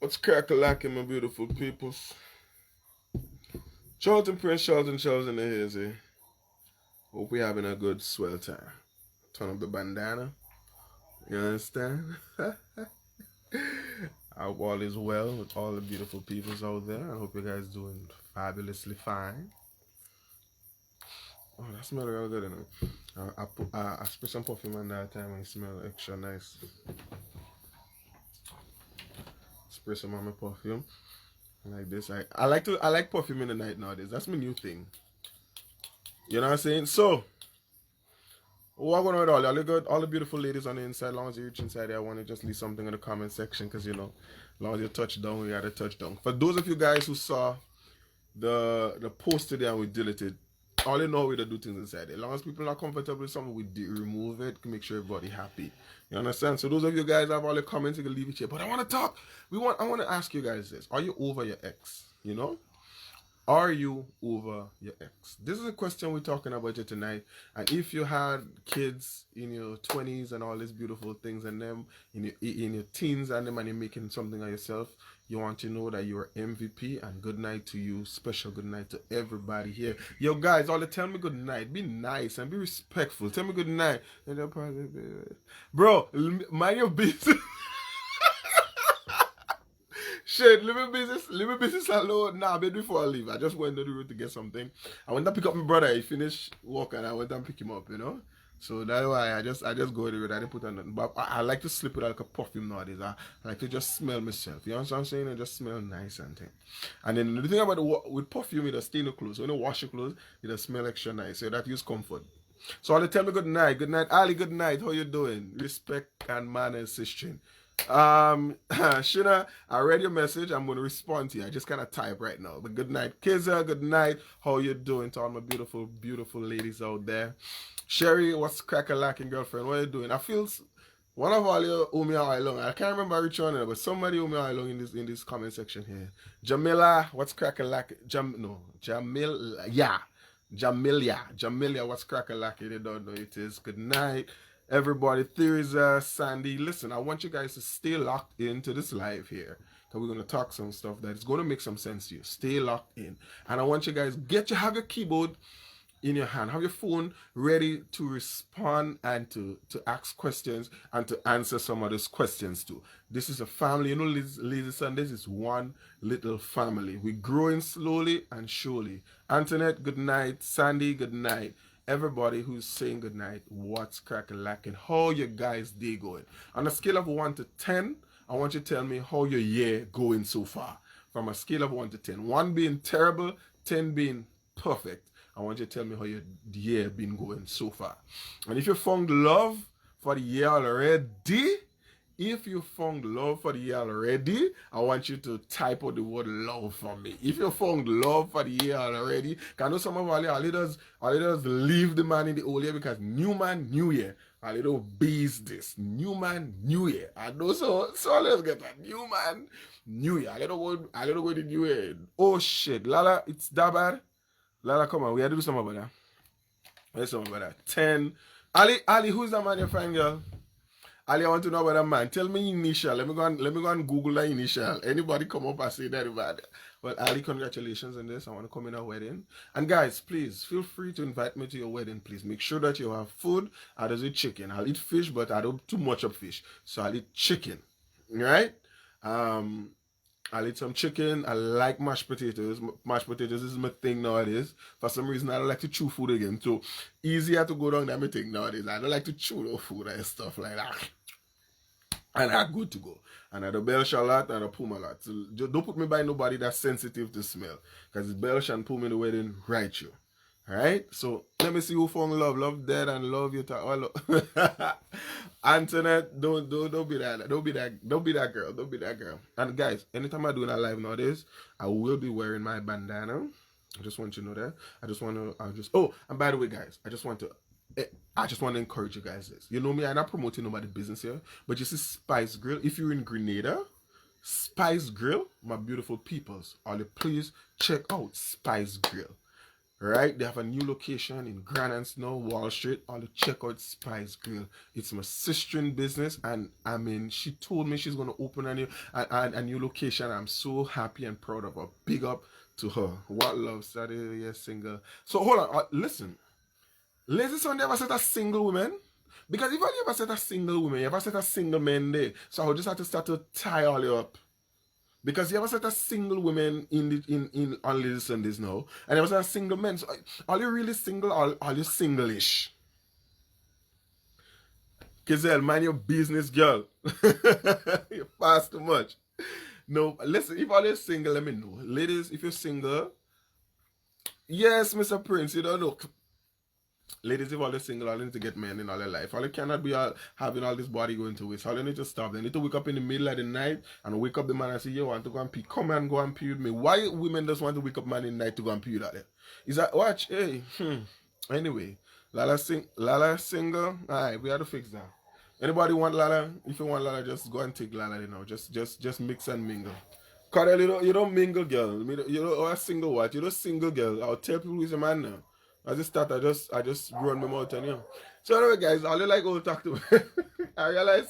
What's crack-a-lacking, my beautiful peoples? Charlton Prince, Charles in the hazy. Hope we're having a good swell time. Turn up the bandana. You understand? I hope all is well with all the beautiful peoples out there. I hope you guys doing fabulously fine. Oh, that smells real good, you know. I spray some perfume on that time and it smells extra nice. Spray some on my perfume. Like this. I like perfume in the night nowadays. That's my new thing. You know what I'm saying? So what going on with all the beautiful ladies on the inside? As long as you reach inside there, I want to just leave something in the comment section because as long as you touch down, we gotta touch down. For those of you guys who saw the post today and we deleted, all you know we to do things inside there. As long as people are comfortable with something, we remove it to make sure everybody happy. You understand? So those of you guys have all the comments, you can leave it here. But I want to talk. I want to ask you guys this: are you over your ex? Are you over your ex? This is a question we're talking about here tonight. And if you had kids in your 20s and all these beautiful things and them in your teens and them and you're making something of yourself, you want to know that you're MVP and good night to you. Special good night to everybody here. Yo guys, all the tell me good night. Be nice and be respectful. Tell me good night. Bro, mind your business. Shit, leave my business alone. Nah, but before I leave, I just went to the road to get something. I went to pick up my brother. He finished work and I went and pick him up, So that's why I just go to the road. I didn't put on nothing. But I like to sleep with like a perfume nowadays. I like to just smell myself. You know what I'm saying? And just smell nice and thing. And then the thing about with perfume, it does stay in the clothes. So when you wash your clothes, it does smell extra nice. So that gives comfort. So I'll tell me good night. Good night, Ali. Good night. How you doing? Respect and manners, sister. Shina, I read your message. I'm going to respond to you. I just kind of type right now. But good night, Kizza. Good night. How you doing to all my beautiful, beautiful ladies out there? Sherry, what's crack-a-lacking, girlfriend? What are you doing? I feel one of all you owe me all along. I can't remember which one, but somebody owe me all along in this comment section here. Jamila, what's crack-a-lacking? Jamilia, what's crack-a-lacking? They don't know it is. Good night. Everybody, there's Sandy. Listen, I want you guys to stay locked into this live here. Because we're going to talk some stuff that is going to make some sense to you. Stay locked in. And I want you guys, have your keyboard in your hand. Have your phone ready to respond and to ask questions and to answer some of those questions too. This is a family. Lazy Sundays is one little family. We're growing slowly and surely. Antoinette, good night. Sandy, good night. Everybody who's saying goodnight, what's crack-a-lacking? How your guys' day going? On a scale of 1 to 10, I want you to tell me how your year going so far. From a scale of 1 to 10. 1 being terrible, 10 being perfect. I want you to tell me how your year been going so far. And if you found love for the year already, I want you to type out the word love for me. If you found love for the year already, I know some of our leaders leave the man in the old year because new man, new year. A little bees this. New man, new year. I know so let's get that. New man, new year. I don't go to new year. Oh shit. Lala, it's that bad? Lala, come on, we have to do something about that. Let's do something about that. 10. Ali, who's that man you're finding, girl? Ali, I want to know about that man. Tell me initial. Let me go and Google that initial. Anybody come up and say that about it. Well, Ali, congratulations on this. I want to come in our wedding. And guys, please feel free to invite me to your wedding. Please make sure that you have food. I don't eat chicken. I'll eat fish, but I don't too much of fish. So I'll eat chicken. Right? I'll eat some chicken. I like mashed potatoes. Mashed potatoes is my thing nowadays. For some reason, I don't like to chew food again. So, easier to go down than my thing nowadays. I don't like to chew no food and stuff like that. And I'm good to go. And I do Belch a lot and I Pum a lot. So, don't put me by nobody that's sensitive to smell. Because Belch and Pum in the wedding, right you. Alright? So, let me see who found love. Love dead and love you. Antoinette, don't be that. Don't be that girl. Don't be that girl. And guys, anytime I do a live nowadays, I will be wearing my bandana. I just want you to know that. Oh, and by the way, guys, I just want to encourage you guys this. You know me, I'm not promoting nobody's business here, but you see Spice Grill. If you're in Grenada, Spice Grill, my beautiful peoples, please check out Spice Grill. Right? They have a new location in Grand and Snow, Wall Street. All the check out Spice Grill. It's my sister in business, and I mean, she told me she's gonna open a new location. I'm so happy and proud of her. Big up to her. What love, Saturday, yes, single. So hold on, listen. Lazy Sunday ever set a single woman? Because if I ever set a single woman, you ever set a single man there. So I just have to start to tie all you up. Because you ever set a single woman in on Lazy Sundays now, and you ever set a single man. So are you really single or are you single-ish? Kizel, mind your business, girl. You fast too much. No, listen, if all you're single, let me know. Ladies, if you're single, yes, Mr. Prince, you don't know. Ladies, if all you're single, all you need to get men in all their life. All you cannot be having all this body going to waste. All you need to stop. They need to wake up in the middle of the night and wake up the man and say, yo, I want to go and pee. Come and go and pee with me. Why women just want to wake up man in the night to go and pee with that? Is that, watch, hey, Anyway, Lala single. Alright, we have to fix that. Anybody want Lala? If you want Lala, just go and take Lala, you know. Just mix and mingle. Carl, you don't mingle, girl. You don't, or a single what? You don't single, girl. I'll tell people who's a man now. I just run my mouth and you. So anyway, guys, all you like old talk to me. I realize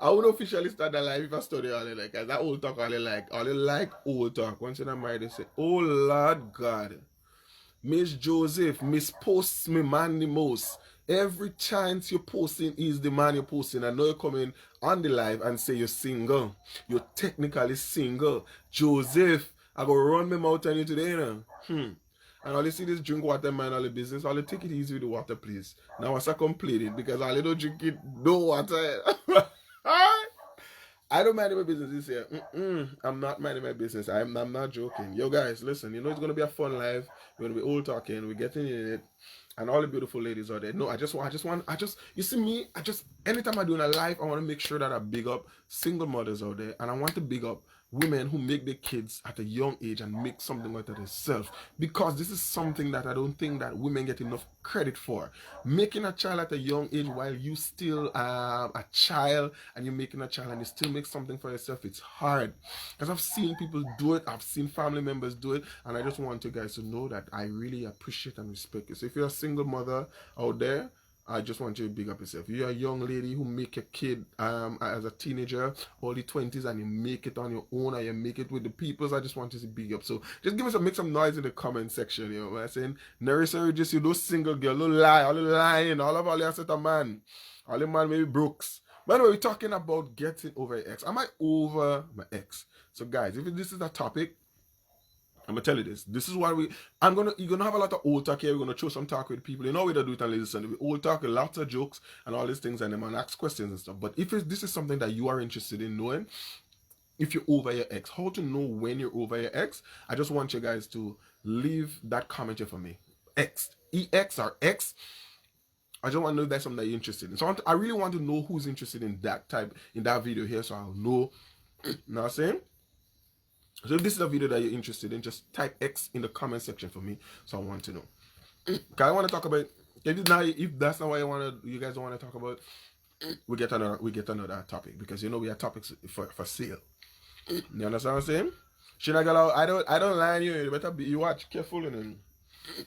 I won't officially start the live if I study all you like. Guys, that old talk all you like. All you like old talk. Once you're married, they say, oh Lord God. Miss Joseph, Miss Post me man the most. Every chance you're posting is the man you're posting. I know you're coming on the live and say you're single. You're technically single. Joseph, I go run my mouth on you today, you know. And all you see this drink water, man, all the business. All you take it easy with the water, please. Now I start complaining because all you don't drink it, no water. I don't mind my business this year. I'm not minding my business. I'm not joking. Yo, guys, listen. You know it's gonna be a fun live. We're gonna be all talking. We're getting in it, and all the beautiful ladies are there. No, you see me. Anytime I do a live, I want to make sure that I big up single mothers out there, and I want to big up women who make their kids at a young age and make something out of themselves, because this is something that I don't think that women get enough credit for. Making a child at a young age while you still a child, and you're making a child and you still make something for yourself, it's hard. Because I've seen people do it, I've seen family members do it, and I just want you guys to know that I really appreciate and respect you. So if you're a single mother out there, I just want you to big up yourself. If you're a young lady who make a kid as a teenager, early 20s, and you make it on your own, or you make it with the peoples, I just want you to big up. So just make some noise in the comment section. You know what I'm saying? Nerissa, just you those single girl, no lie, all the lying, all you set a man, all the man maybe Brooks. By the way, we're talking about getting over your ex. Am I over my ex? So guys, if this is a topic, I'm gonna tell you this. This is why you're gonna have a lot of old talk here. We're gonna throw some talk with people. You know we don't do it on Lazy Sunday. We old talk, lots of jokes and all these things, and then man ask questions and stuff. But if this is something that you are interested in knowing, if you're over your ex, how to know when you're over your ex, I just want you guys to leave that comment here for me. Ex, EX or X. I just want to know if that's something that you're interested in. So I really want to know who's interested in that video here, so I'll know. You know what I'm saying? So if this is a video that you're interested in, just type X in the comment section for me. So I want to know. Cause I want to talk about if that's not what you guys don't want to talk about, we get another topic, because you know we have topics for sale. You understand what I'm saying? I don't lie to you. You better you watch careful, and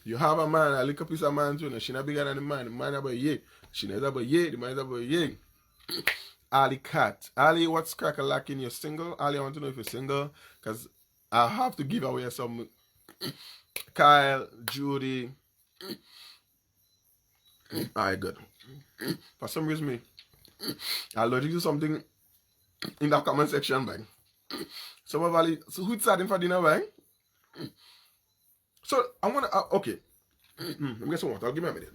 you have a man, a little piece of man too. She not bigger than the man. The man about yeah. She not about yeah. The man is about yeah. Ali Cat. Ali, what's crack-a-lacking? You're single? Ali, I want to know if you're single, because I have to give away some. Kyle, Judy. Alright, good. For some reason, I'll let you do something in that comment section, bang. So who's starting for dinner, bang? So, I want to, okay. Let me get some water. I'll give me a minute.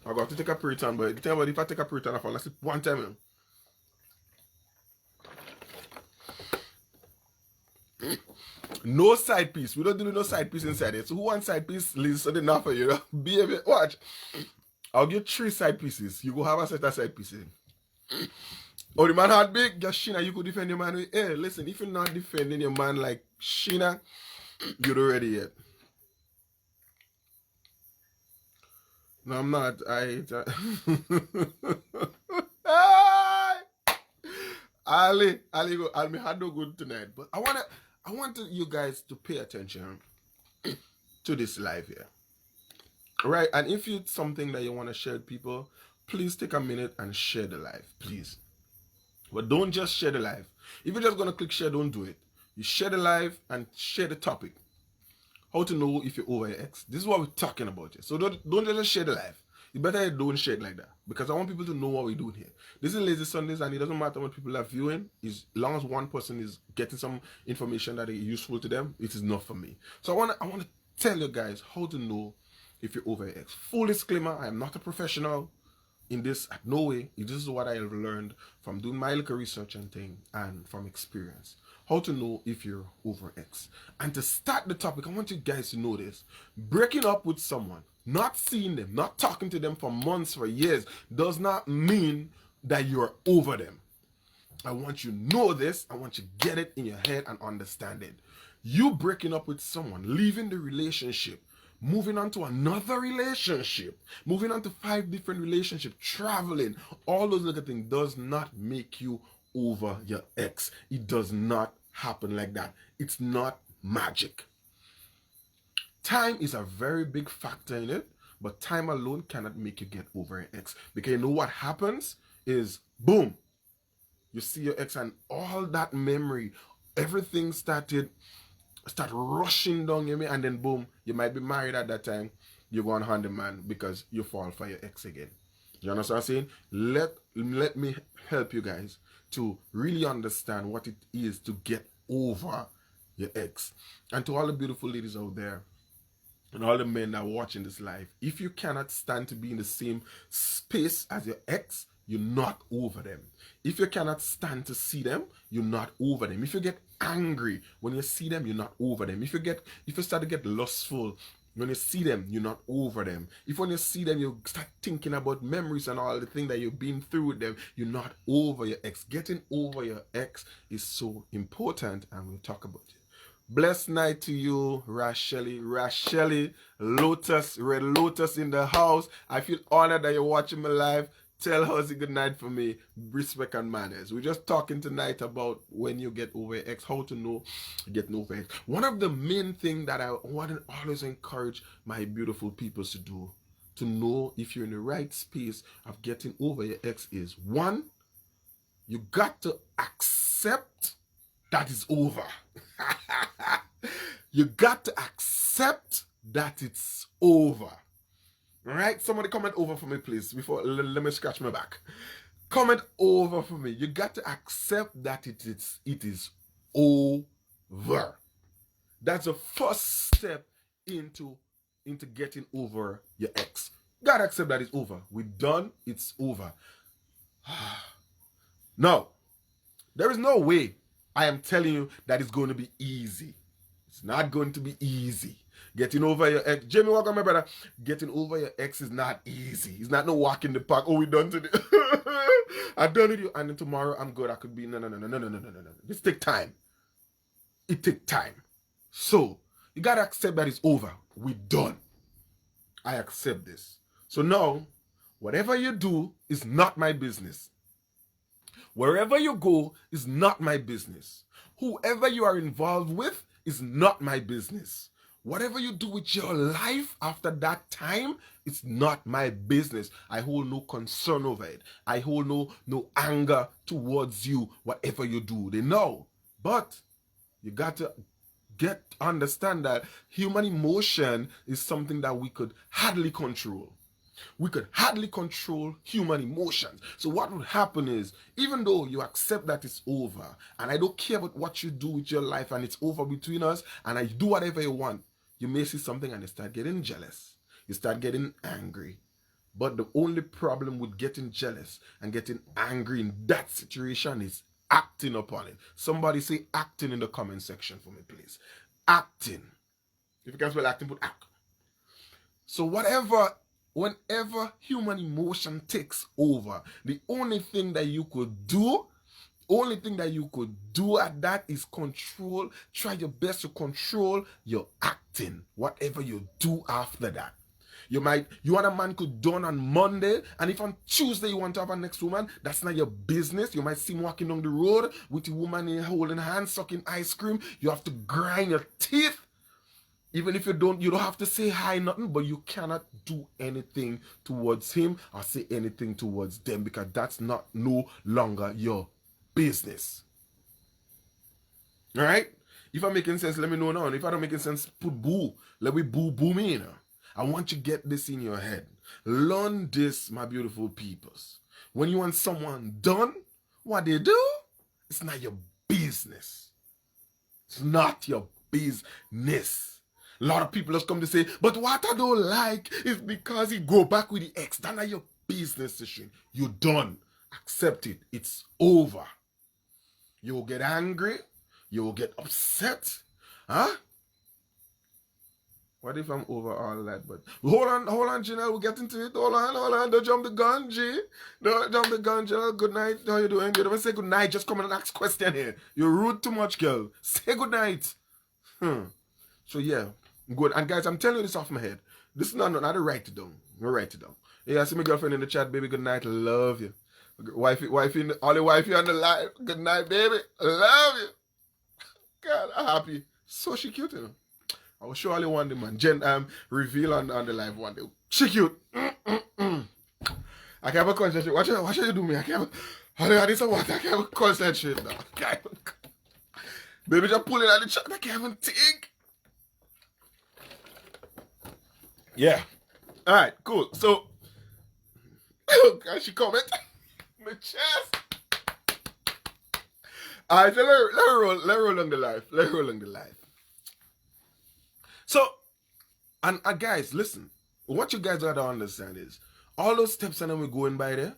I got to take a Puritan, but the thing about if I take a Puritan, I fall asleep one time. No side piece. We don't do no side piece inside it. So who wants side piece? Listen enough for you. Baby, watch. I'll give 3 side pieces. You go have a set of side pieces. Oh, the man had big. Just Sheena, you could defend your man with. Hey, listen, if you're not defending your man like Sheena, you're not ready yet. No, I'm not. Ali, me had no good tonight. But I I want you guys to pay attention to this live here. Right? And if it's something that you want to share with people, please take a minute and share the live, please. But don't just share the live. If you're just going to click share, don't do it. You share the live and share the topic. How to know if you're over your ex. This is what we're talking about here. So don't just share the live. You better don't share it like that. Because I want people to know what we're doing here. This is Lazy Sundays, and it doesn't matter what people are viewing. As long as one person is getting some information that is useful to them, it is enough for me. So I want to tell you guys how to know if you're over your ex. Full disclaimer, I am not a professional in this, no way. This is what I have learned from doing my little research and thing, and from experience. How to know if you're over ex. And to start the topic, I want you guys to know this. Breaking up with someone, not seeing them, not talking to them for months, for years, does not mean that you're over them. I want you to know this. I want you to get it in your head and understand it. You breaking up with someone, leaving the relationship, moving on to another relationship, moving on to 5 different relationships, traveling, all those little things does not make you over your ex. It does not happen like that. It's not magic. Time is a very big factor in it, but time alone cannot make you get over your ex. Because you know what happens is, boom, you see your ex and all that memory, everything start rushing down your, and then boom, you might be married at that time, you're going to hand the man because you fall for your ex again. You understand what I'm saying? Let me help you guys to really understand what it is to get over your ex. And to all the beautiful ladies out there and all the men that are watching this live, if you cannot stand to be in the same space as your ex, you're not over them. If you cannot stand to see them, you're not over them. If you get angry when you see them, you're not over them. If you start to get lustful when you see them, you're not over them. If when you see them, you start thinking about memories and all the things that you've been through with them, you're not over your ex. Getting over your ex is so important, and we'll talk about it. Blessed night to you, Rachelle, Lotus, Red Lotus in the house. I feel honored that you're watching me live. Tell her it's a good night for me. Respect and manners. We're just talking tonight about when you get over your ex, how to know getting over ex. One of the main things that I want to always encourage my beautiful people to do, to know if you're in the right space of getting over your ex, is 1, you got to accept that it's over. You got to accept that it's over. All right, somebody comment over for me, please, before let me scratch my back. Comment over for me. You got to accept that it is over. That's the first step into getting over your ex. You gotta accept that it's over. We're done. It's over. No, there is no way I am telling you that it's going to be easy. It's not going to be easy. Getting over your ex, Jamie, welcome, my brother. Getting over your ex is not easy. It's not no walk in the park. Oh, we done today. I done with you, and then tomorrow I'm good. I could be no. This take time. It take time. So you gotta accept that it's over. We done. I accept this. So now, whatever you do is not my business. Wherever you go is not my business. Whoever you are involved with is not my business. Whatever you do with your life after that time, it's not my business. I hold no concern over it. I hold no anger towards you, whatever you do. They know. But you got to understand that human emotion is something that we could hardly control. We could hardly control human emotions. So what would happen is, even though you accept that it's over, and I don't care about what you do with your life, and it's over between us, and I do whatever you want, you may see something and you start getting jealous. You start getting angry. But the only problem with getting jealous and getting angry in that situation is acting upon it. Somebody say acting in the comment section for me, please. Acting. If you can spell acting, put act. So whenever human emotion takes over, the only thing that you could do at that is try your best to control your acting, whatever you do after that. You and a man could done on Monday, and if on Tuesday you want to have a next woman, that's not your business. You might see him walking down the road with the woman in holding hands, sucking ice cream. You have to grind your teeth. Even if you don't have to say hi, nothing, but you cannot do anything towards him or say anything towards them, because that's no longer your business. All right? If I'm making sense, let me know now. And if I don't make sense, put boo. Let me boo me, you know. I want you to get this in your head. Learn this, my beautiful peoples. When you want someone done, what they do, it's not your business. It's not your business. A lot of people just come to say, but what I don't like is because he go back with the ex. That's not your business issue. You're done. Accept it. It's over. You will get angry. You will get upset. Huh? What if I'm over all that? But hold on, Janelle. We'll get into it. Hold on. Don't jump the gun, G. Don't jump the gun, Janelle. Good night. How you doing? You don't say good night. Just come and ask question here. You're rude too much, girl. Say good night. So yeah. Good. And guys, I'm telling you this off my head. This is not to write it down. I'll write it down. Yeah, I see my girlfriend in the chat, baby. Good night. Love you. Wifey, all the wifey on the live. Good night, baby. Love you. God, I'm happy. So she cute, you know. I will show all you one day, man. Reveal on the live one day. She cute. I can't have a concentration. Watch how you do me. I can't. I need some water. I can't have a concentration now. Baby, just pull it out of the chat. I can't even think. Yeah. All right, cool. So, oh God, she comment. My chest. All right, so let her roll on the life. Let her roll on the life. So, and guys, listen. What you guys gotta understand is, all those steps and then we're going by there,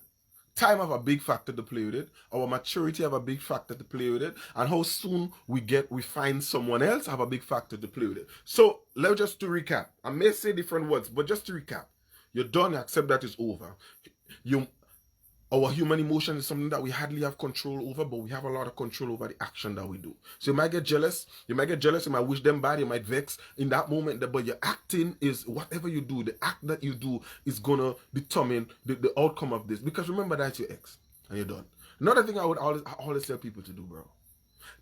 time have a big factor to play with it. Our maturity have a big factor to play with it. And how soon we find someone else have a big factor to play with it. So, let's just to recap. I may say different words, but just to recap. You're done, you accept that it's over. Our human emotion is something that we hardly have control over, but we have a lot of control over the action that we do. So you might get jealous, you might wish them bad, you might vex in that moment, but your acting is, whatever you do, the act that you do is going to determine the outcome of this. Because remember, that's your ex, and you're done. Another thing I would always tell people to do, bro.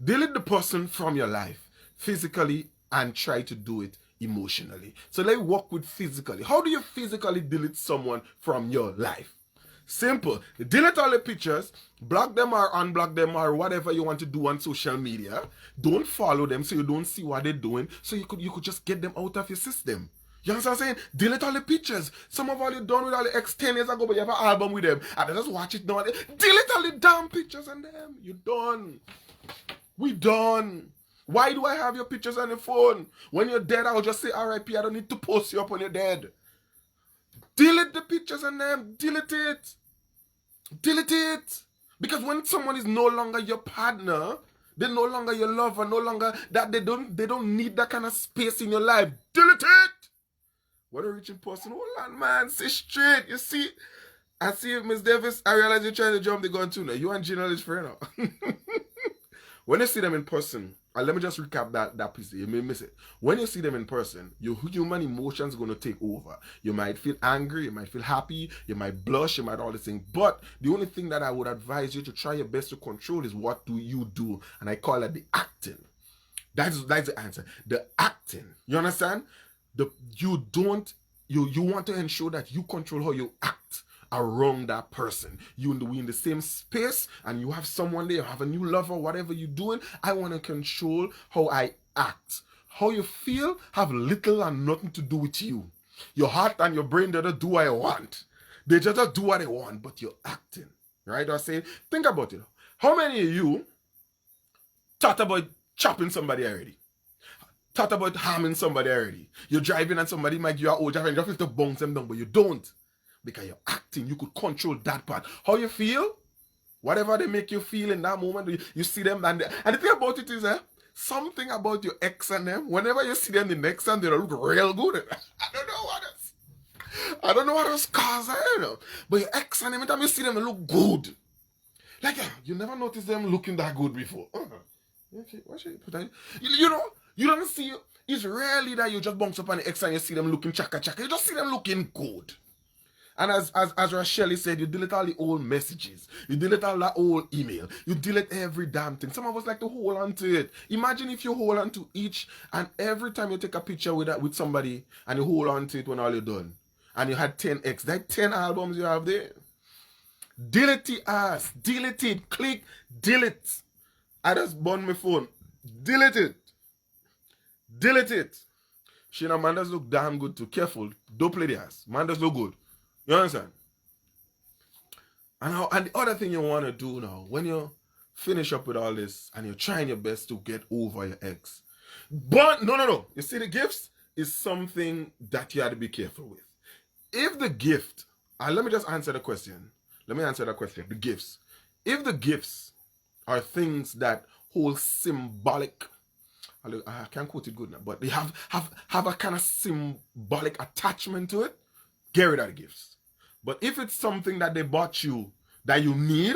Delete the person from your life, physically, and try to do it emotionally. So let's work with physically. How do you physically delete someone from your life? Simple. Delete all the pictures, block them or unblock them or whatever you want to do on social media. Don't follow them so you don't see what they're doing. So you could just get them out of your system. You understand what I'm saying? Delete all the pictures. Some of all you done with all the ex 10 years ago, but you have an album with them. And then just watch it now. Delete all the damn pictures on them. You done. We done. Why do I have your pictures on the phone? When you're dead, I'll just say RIP. I don't need to post you up when you're dead. Delete the pictures on them. Delete it. Delete it. Because when someone is no longer your partner, they're no longer your lover, no longer that they don't need that kind of space in your life. Delete it. What a reaching person. Hold on, man. Say straight. You see, I see Miss Davis. I realize you're trying to jump the gun too now. You and Gina is friend now. When you see them in person, let me just recap that piece. You may miss it. When you see them in person, your human emotions are going to take over. You might feel angry, you might feel happy, you might blush, you might all this thing. But the only thing that I would advise you to try your best to control is what do you do? And I call that the acting. That's the answer. The acting. You understand? You want to ensure that you control how you act around that person. We in the same space and you have someone there, you have a new lover, whatever you're doing. I want to control how I act. How you feel have little and nothing to do with you. Your heart and your brain, they don't do what I want. They just do what they want, but you're acting. Right? I say, think about it. How many of you thought about chopping somebody already? Thought about harming somebody already? You're driving and somebody might give you an old driver and you just have to bounce them down, but you don't. Because you're acting, you could control that part. How you feel, whatever they make you feel in that moment, you see them. And the thing about it is, something about your ex and them, whenever you see them the next time, they look real good. I don't know what else cause I don't know. But your ex and them, every time you see them, they look good. Like, you never noticed them looking that good before. Okay, what should you put that? You don't see It's rarely that you just bounce up on the ex and you see them looking chaka chaka. You just see them looking good. And as Rachel said, you delete all the old messages. You delete all that old email. You delete every damn thing. Some of us like to hold on to it. Imagine if you hold on to each and every time you take a picture with somebody and you hold on to it when all you're done. And you had 10x. That 10 albums you have there. Delete the ass. Delete it. Click. Delete. I just burned my phone. Delete it. Delete it. Sheena, man does look damn good too. Careful. Don't play the ass. Man does look good. You understand? And the other thing you want to do now, when you finish up with all this and you're trying your best to get over your ex. But, no. You see, the gifts is something that you have to be careful with. If the gift, let me just answer the question. Let me answer that question. The gifts. If the gifts are things that hold symbolic, I can't quote it good now, but they have a kind of symbolic attachment to it, get rid of the gifts. But if it's something that they bought you that you need,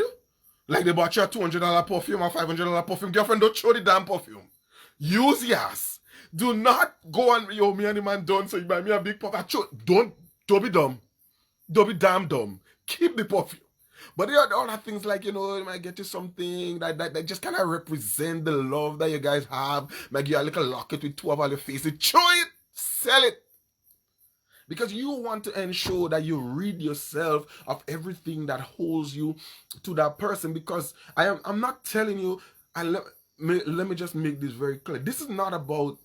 like they bought you a $200 perfume or $500 perfume, girlfriend, don't throw the damn perfume. Use yours. Do not go on, yo, me and the man done, so you buy me a big perfume. Don't be dumb. Don't be damn dumb. Keep the perfume. But there are other things like, you know, it might get you something that just kind of represent the love that you guys have. Might give you a little locket with two of all your faces. Throw it. Sell it. Because you want to ensure that you rid yourself of everything that holds you to that person. Because I'm not telling you, and let me just make this very clear. This is not about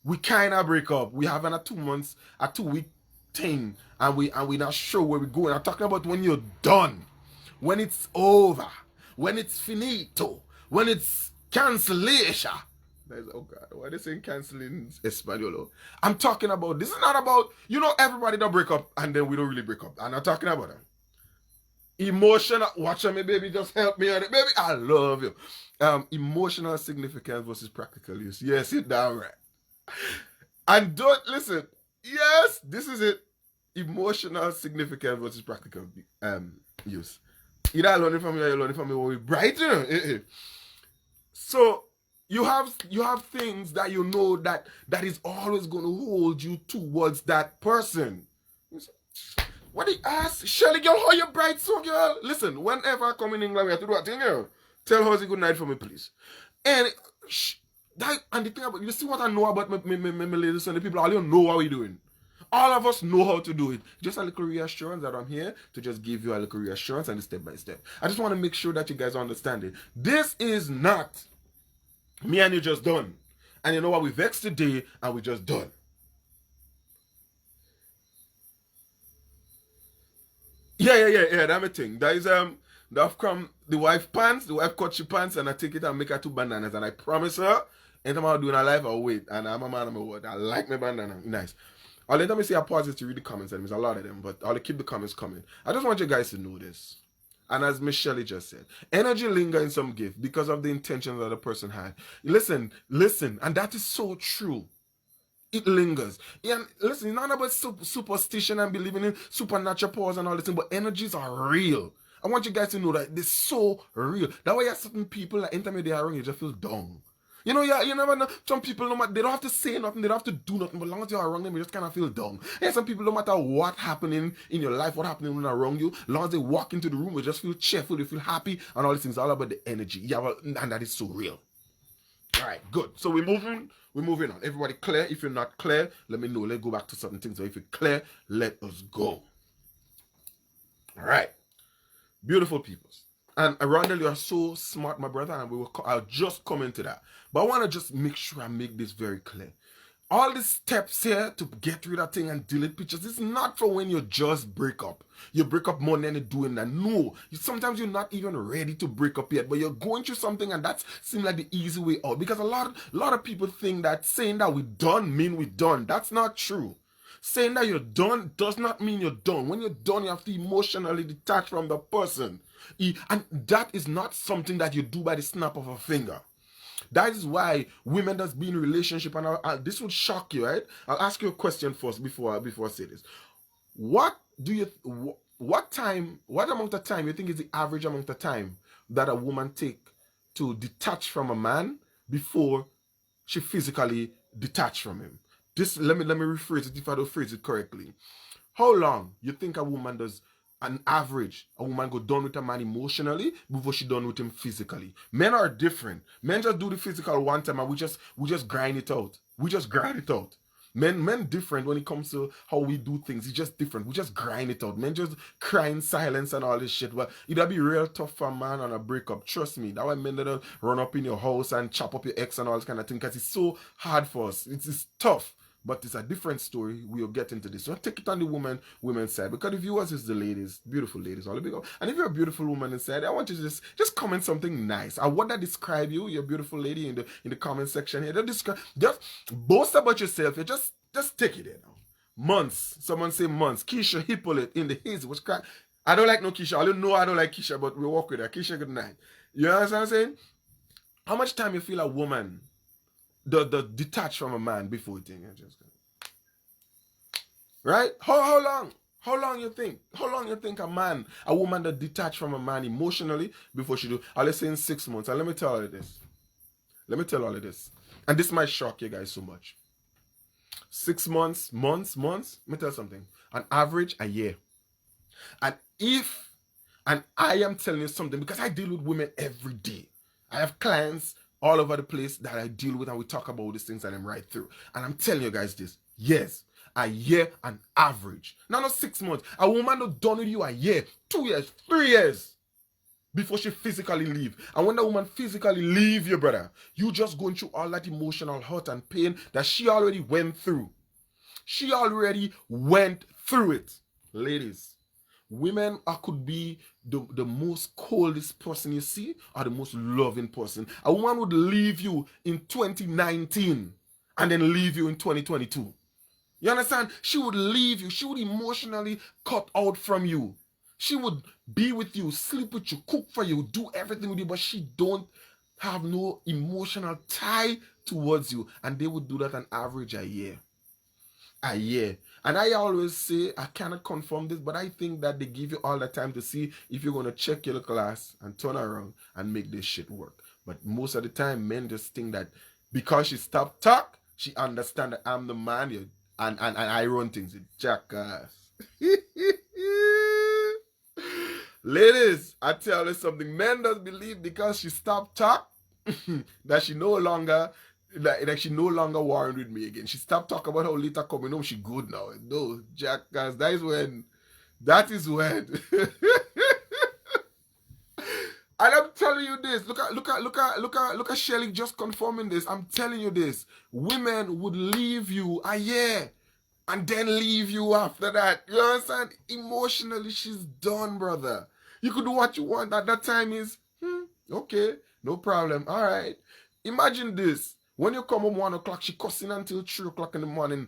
we kind of break up. We have a 2-week thing, and we're not sure where we're going. I'm talking about when you're done, when it's over, when it's finito, when it's cancellation. Oh God, why are they saying canceling Espanol? I'm talking about, this is not about, you know, everybody don't break up and then we don't really break up. I'm not talking about that. Emotional, watch me, baby, just help me on it. Baby, I love you. Emotional significance versus practical use. Yes, you're damn right. And don't, listen, yes, this is it. Emotional significance versus practical use. Either I learn it from you or you learn it from me when we bright, you know. So, you have things that you know that is always going to hold you towards that person. What do you ask? Shelly, girl, how you bright so, girl? Listen, whenever I come in England, we have to do a thing, girl. Tell Hosey good night for me, please. And the thing about, you see what I know about me ladies and the people, all you know what we're doing. All of us know how to do it. Just a little reassurance that I'm here to just give you a little reassurance and step by step. I just want to make sure that you guys understand it. This is not me and you just done. And you know what? We vexed today and we just done. Yeah. That's a thing. That is that come the wife cut she pants and I take it and make her 2 bananas and I promise her anytime I'm doing a live I'll wait. And I'm a man of my word. I like my bandana. Nice. I'll let me say I pause this to read the comments and there's a lot of them, but I'll keep the comments coming. I just want you guys to know this. And as Miss Shelley just said, energy linger in some gift because of the intention that the person had. Listen, and that is so true. It lingers. And listen, it's not about superstition and believing in supernatural powers and all this thing, but energies are real. I want you guys to know that they're so real. That way you have certain people that anytime they are wrong, you just feel dumb. You know, you never know. Some people, no matter, they don't have to say nothing, they don't have to do nothing, but as long as you are wrong, them, you just kind of feel dumb. And some people, no matter what happening in your life, what happening when they're wrong you, as long as they walk into the room, they just feel cheerful, they feel happy, and all these things, all about the energy. Yeah, and that is so real. All right, good. So we're moving on. Everybody clear? If you're not clear, let me know. Let's go back to certain things. So if you're clear, let us go. All right. Beautiful peoples. And Rondell, you are so smart, my brother, and I'll just come into that. But I want to just make sure I make this very clear. All these steps here to get rid of thing and delete pictures, it's not for when you just break up. You break up more than you're doing that. No, sometimes you're not even ready to break up yet, but you're going through something and that seems like the easy way out. Because a lot of people think that saying that we're done mean we're done. That's not true. Saying that you're done does not mean you're done. When you're done, you have to emotionally detach from the person. And that is not something that you do by the snap of a finger. That is why women that's been in a relationship, and this would shock you, right? I'll ask you a question first before I say this. What amount of time you think is the average amount of time that a woman take to detach from a man before she physically detach from him. This let me rephrase it if I don't phrase it correctly. How long you think a woman does an average a woman go done with a man emotionally before she done with him physically? Men are different. Men just do the physical one time and we just grind it out. We just grind it out. Men different when it comes to how we do things. It's just different. We just grind it out. Men just cry in silence and all this shit. But it'll be real tough for a man on a breakup. Trust me. That's why men that run up in your house and chop up your ex and all this kind of thing. Because it's so hard for us. It's tough. But it's a different story. We'll get into this. So take it on the women's side. Because the viewers is the ladies, beautiful ladies, all the big. And if you're a beautiful woman inside, I want you to just comment something nice. I want to describe you, your beautiful lady, in the comment section here. Just boast about yourself. You just take it in now. Months. Someone say months. Keisha Hippolyte in the haze. What's crack? I don't like no Keisha. I don't know I don't like Keisha, but we walk with her. Keisha, good night. You know what I'm saying? How much time you feel a woman the detach from a man before you think right? How long? How long you think? How long you think a woman that detach from a man emotionally before she do? I'll say in 6 months. And let me tell all of this. And this might shock you guys so much. 6 months. Let me tell you something. On average, a year. And I am telling you something because I deal with women every day. I have clients all over the place that I deal with and we talk about these things and I'm right through. And I'm telling you guys this. Yes, a year on average. Now, not 6 months. A woman not done with you a year, 2 years, 3 years before she physically leave. And when that woman physically leave you, brother, you just going through all that emotional hurt and pain that she already went through. She already went through it. Ladies, women could be the most coldest person you see or the most loving person. A woman would leave you in 2019 and then leave you in 2022. You understand? She would leave you. She would emotionally cut out from you. She would be with you, sleep with you, cook for you, do everything with you, but she don't have no emotional tie towards you. And they would do that on average a year. A year. And I always say, I cannot confirm this, but I think that they give you all the time to see if you're going to check your class and turn around and make this shit work. But most of the time, men just think that because she stopped talk, she understand that I'm the man and I run things. Jackass. Ladies, I tell you something. Men does believe because she stopped talk that she no longer warned with me again. She stopped talking about how later coming home she good now. No, jackass. That is when. And I'm telling you this. Look at Shelly just confirming this. I'm telling you this. Women would leave you a year and then leave you after that. You understand? Emotionally, she's done, brother. You could do what you want. At that time is, okay, no problem. All right. Imagine this. When you come home 1 o'clock, she cussing until 3 o'clock in the morning.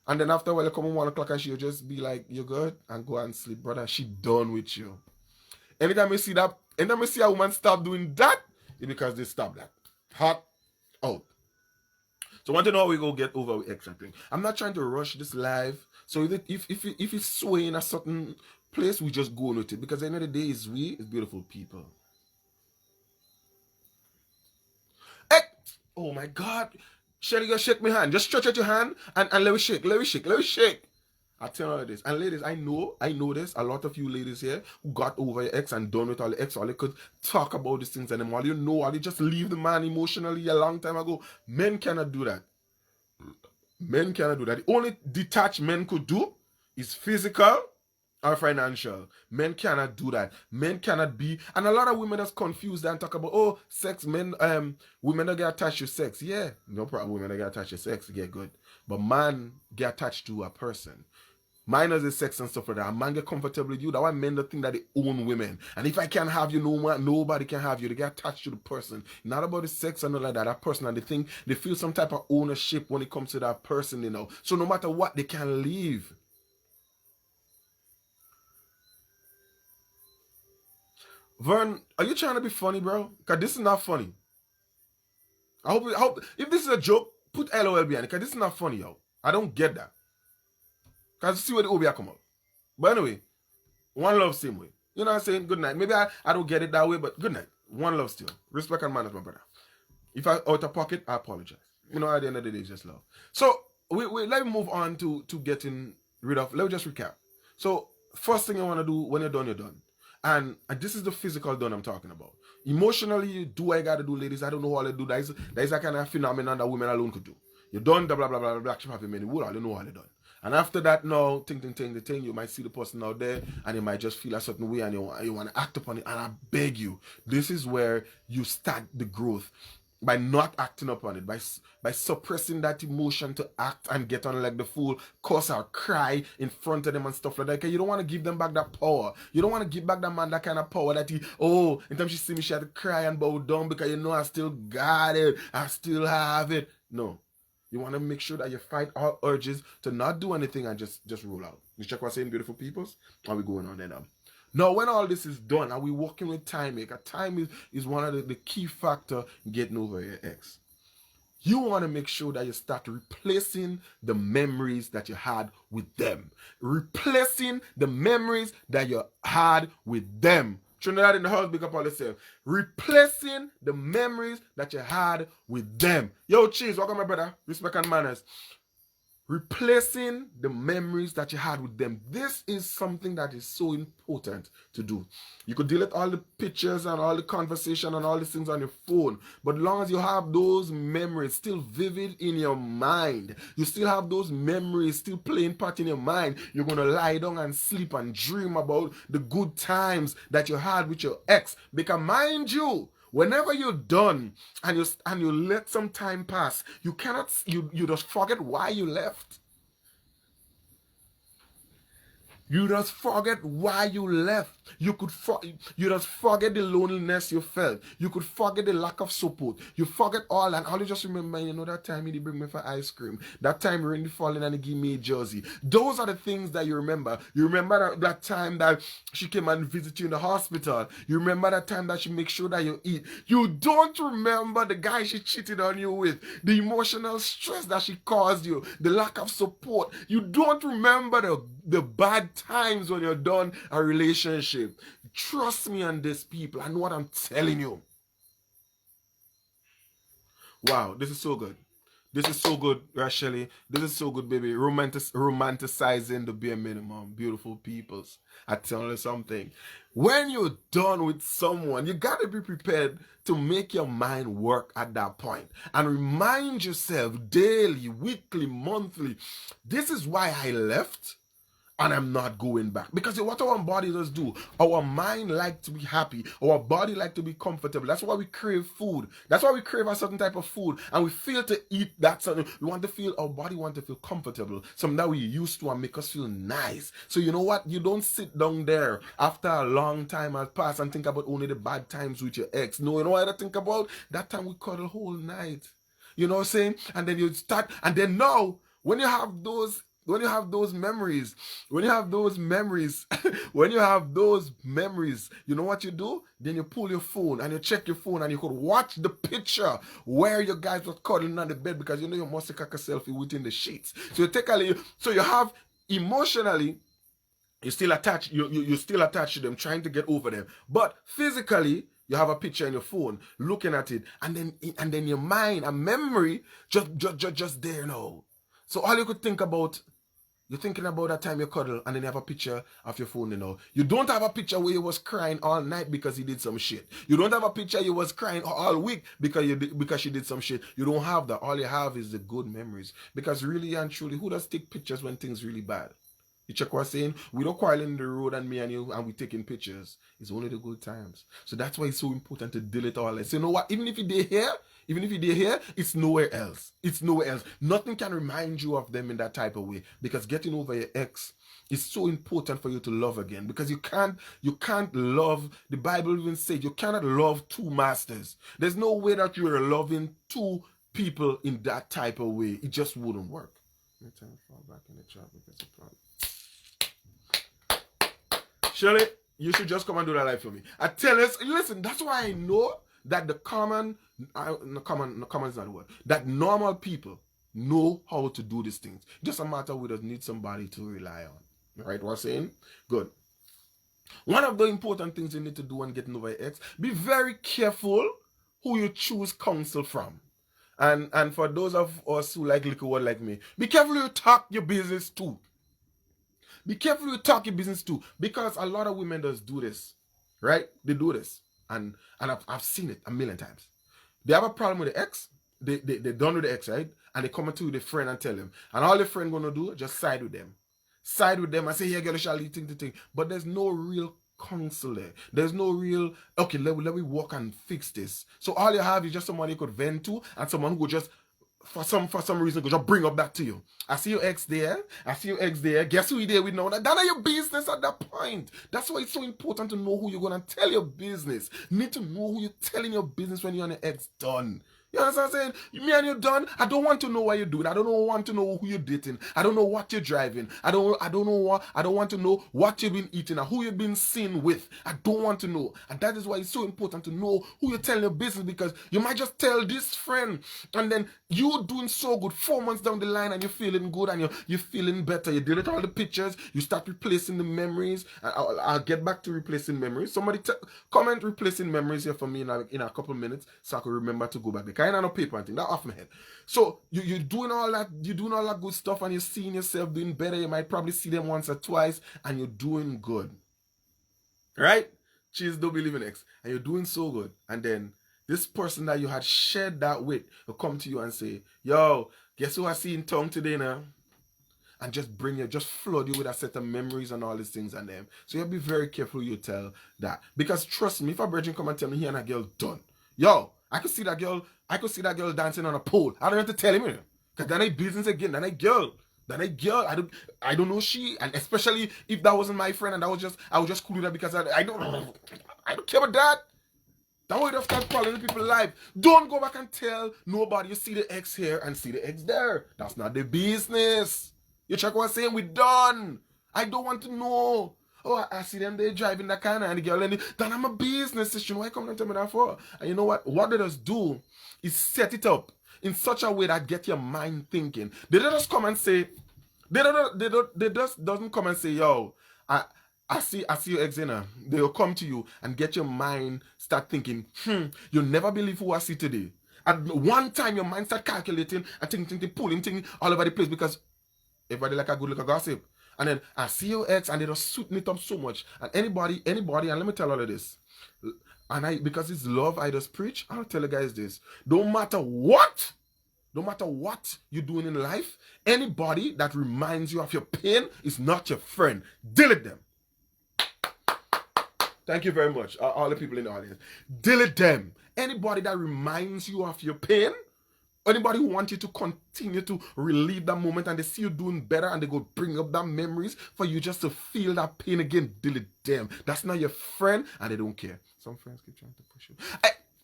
And then after a while, you come home 1 o'clock and she'll just be like, you good? And go and sleep, brother. She done with you. Anytime you see a woman stop doing that, it's because they stop that. Hot out. So I want to know how we go get over with extra thing. I'm not trying to rush this live. So if it's swaying in a certain place, we just go with it. Because at the end of the day, it's beautiful people. Hey! Oh my God. Shelly, you shake my hand. Just stretch out your hand and let me shake. I tell you this. And ladies, I know this. A lot of you ladies here who got over your ex and done with all the ex, all they could talk about these things anymore. You know, or they just leave the man emotionally a long time ago. Men cannot do that. The only detached men could do is physical or financial. Men cannot do that. Men cannot be, and a lot of women that's confused and talk about, oh, sex, women don't get attached to sex. Yeah, no problem. Women don't get attached to sex, get good. But man get attached to a person. Minus the sex and stuff like that. A man get comfortable with you. That's why men don't think that they own women. And if I can't have you, nobody can have you. They get attached to the person. Not about the sex and all like that. That person, and they feel some type of ownership when it comes to that person, you know. So no matter what, they can leave. Vern, are you trying to be funny, bro? Because this is not funny. I hope if this is a joke, put LOL behind it. Because this is not funny, yo. I don't get that. Because see where the OBA come up. But anyway, one love same way. You know what I'm saying? Good night. Maybe I don't get it that way, but good night. One love still. Respect and manners, my brother. If I out of pocket, I apologize. You know, at the end of the day, it's just love. So let me move on to getting rid of. Let me just recap. So first thing you want to do when you're done, you're done. And this is the physical done I'm talking about. Emotionally, do I gotta do, ladies? I don't know how to do. That is a kind of phenomenon that women alone could do. You're done, blah blah blah blah blah. Have many wool. I don't know how they're done. And after that, no, ting, you might see the person out there and you might just feel a certain way and you want to act upon it. And I beg you, this is where you start the growth. By not acting upon it, by suppressing that emotion to act and get on like the fool, cuss or cry in front of them and stuff like that. Because you don't want to give them back that power. You don't want to give back that man that kind of power that in time she see me, she had to cry and bow down because you know I still got it. I still have it. No. You want to make sure that you fight all urges to not do anything and just roll out. You check what I'm saying, beautiful peoples? Are we going on there now? Now, when all this is done, are we working with time? Because time is one of the key factor getting over your ex. You want to make sure that you start replacing the memories that you had with them. Replacing the memories that you had with them. Trinidad in the house, big up all yourself. Replacing the memories that you had with them. Yo, cheese, welcome my brother. Respect and manners. Replacing the memories that you had with them. This is something that is so important to do. You could delete all the pictures and all the conversation and all these things on your phone. But as long as you have those memories still vivid in your mind, you still have those memories still playing part in your mind, you're going to lie down and sleep and dream about the good times that you had with your ex. Because mind you, whenever you're done and you let some time pass, you just forget why you left. You just forget why you left. You just forget the loneliness you felt. You could forget the lack of support. You forget all, and all you just remember, you know, that time he did bring me for ice cream. That time rain falling and he gave me a jersey. Those are the things that you remember. You remember that time that she came and visited you in the hospital. You remember that time that she makes sure that you eat. You don't remember the guy she cheated on you with, the emotional stress that she caused you, the lack of support. You don't remember the bad times when you're done a relationship. Trust me on this, people. I know what I'm telling you. Wow, this is so good. This is so good, Rachel. This is so good, baby. Romanticizing the bare minimum. Beautiful peoples. I tell you something. When you're done with someone, you got to be prepared to make your mind work at that point. And remind yourself daily, weekly, monthly, this is why I left. And I'm not going back. Because what our body does do, our mind like to be happy. Our body like to be comfortable. That's why we crave food. That's why we crave a certain type of food. And we feel to eat that something. We want to feel, our body want to feel comfortable. Something that we used to and make us feel nice. So you know what? You don't sit down there after a long time has passed and think about only the bad times with your ex. No, you know what I think about? That time we cuddle whole night. You know what I'm saying? And then you start, and then now, when you have those memories, you know what you do? Then you pull your phone and you check your phone and you could watch the picture where your guys were cuddling on the bed because you know you must take a selfie within the sheets. So you have emotionally, you still attached to them, trying to get over them. But physically, you have a picture in your phone, looking at it, and then your mind, a memory, just there now. So all you could think about, you're thinking about that time you cuddle and then you have a picture of your phone, you know. You don't have a picture where you was crying all night because he did some shit. You don't have a picture you was crying all week because she did some shit. You don't have that. All you have is the good memories. Because really and truly, who does take pictures when things really bad? You check what I'm saying? We don't quarrel in the road and me and you and we taking pictures. It's only the good times. So that's why it's so important to delete all that. So you know what? Even if you're here, it's nowhere else. It's nowhere else. Nothing can remind you of them in that type of way. Because getting over your ex is so important for you to love again. Because you can't love, the Bible even says you cannot love two masters. There's no way that you are loving two people in that type of way. It just wouldn't work. Let me fall back in the chat because it's a problem. Shirley, you should just come and do that live for me. I tell us, listen, that's why I know that the common is not the word, that normal people know how to do these things. Just a matter we just need somebody to rely on. Right, what I'm saying? Good. One of the important things you need to do when getting over your ex, be very careful who you choose counsel from. And for those of us who like liquor word like me, be careful you talk your business too. Be careful you talk your business too. Because a lot of women does do this. Right? They do this. And I've seen it a million times. They have a problem with the ex. They done with the ex, right? And they come to the friend and tell him. And all the friend gonna do, just side with them. Side with them and say, here, girl, shall you think. But there's no real counsel there. There's no real, okay, let me walk and fix this. So all you have is just someone you could vent to and someone who just for some reason could just bring up that to you. I see your ex there. I see your ex there. Guess who you there with now? That's not your business at that point. That's why it's so important to know who you're gonna tell your business. You need to know who you're telling your business when you're on your ex done. You understand what I'm saying? Me and you done. I don't want to know what you're doing. I don't want to know who you're dating. I don't know what you're driving. I don't want to know what you've been eating or who you've been seen with. I don't want to know. And that is why it's so important to know who you're telling your business, because you might just tell this friend and then you're doing so good 4 months down the line and you're feeling good and you're feeling better. You delete all the pictures. You start replacing the memories. I'll get back to replacing memories. Somebody comment replacing memories here for me in a couple minutes so I can remember to go back there. Kind of no paper and thing that off my head. So you're doing all that good stuff and you're seeing yourself doing better. You might probably see them once or twice and you're doing good. Right? Cheers, don't believe in X. And you're doing so good. And then this person that you had shared that with will come to you and say, yo, guess who I see in town today now? And just flood you with a set of memories and all these things and them. So you have to be very careful you tell that. Because trust me, if a virgin come and tell me he and a girl done, yo, I could see that girl dancing on a pole. I don't have to tell him, because that ain't business again. That ain't girl. I don't know she, and especially if that wasn't my friend and I was just cool with her because I don't care about that. That way you start calling people live. Don't go back and tell nobody you see the ex here and see the ex there. That's not the business. You check what I'm saying? We done. I don't want to know. Oh, I see them, they driving that kind and the girl and then I'm a business decision. Why come and tell me that for? And you know what? What they just do is set it up in such a way that get your mind thinking. They don't just come and say, they just doesn't come and say, yo, I see your ex in her. They'll come to you and get your mind start thinking, you'll never believe who I see today. At one time your mind start calculating and thinking, pulling things all over the place because everybody like a good little gossip. And then I see your ex and they just suiting it up so much. And anybody, and let me tell all of this. And because it's love I just preach, I'll tell you guys this. Don't matter what you're doing in life, anybody that reminds you of your pain is not your friend. Delete them. Thank you very much, all the people in the audience. Delete them. Anybody that reminds you of your pain, anybody who wants you to continue to relive that moment and they see you doing better and they go bring up that memories for you just to feel that pain again, delete them. That's not your friend and they don't care. Some friends keep trying to push you.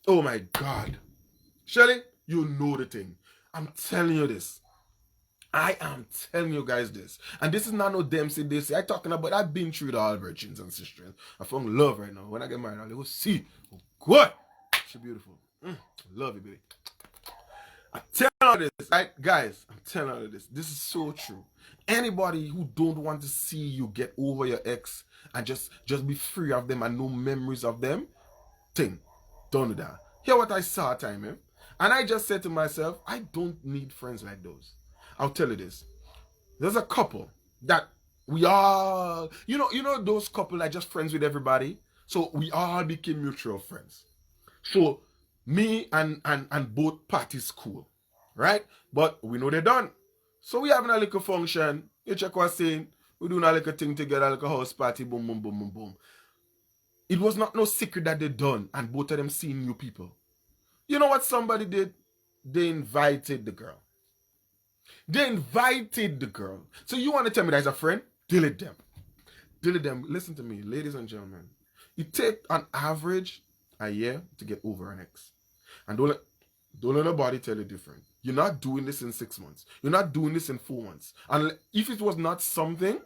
Oh my God. Shirley, you know the thing. I'm telling you this. I am telling you guys this. And this is not no Dempsey. I'm talking about, I've been through the all virgins and sisters. I found love right now. When I get married, I'll go see. Oh, good. She's beautiful. Love you, baby. I'm telling you this, right? Guys, I'm telling you this. This is so true. Anybody who don't want to see you get over your ex and just be free of them and no memories of them, don't do that. Hear what I saw at time, and I just said to myself, I don't need friends like those. I'll tell you this. There's a couple that we all, you know those couple that just friends with everybody? So we all became mutual friends. So me and both parties cool, right? But we know they're done. So we having a little function. You check what's saying. We doing a little thing together, like a house party, boom, boom, boom, boom, boom. It was not no secret that they done and both of them seeing new people. You know what somebody did? They invited the girl. So you want to tell me there's a friend? Delete them. Listen to me, ladies and gentlemen. It takes on average a year to get over an ex. And don't let nobody tell you different. You're not doing this in 6 months. You're not doing this in 4 months. And if it was not something,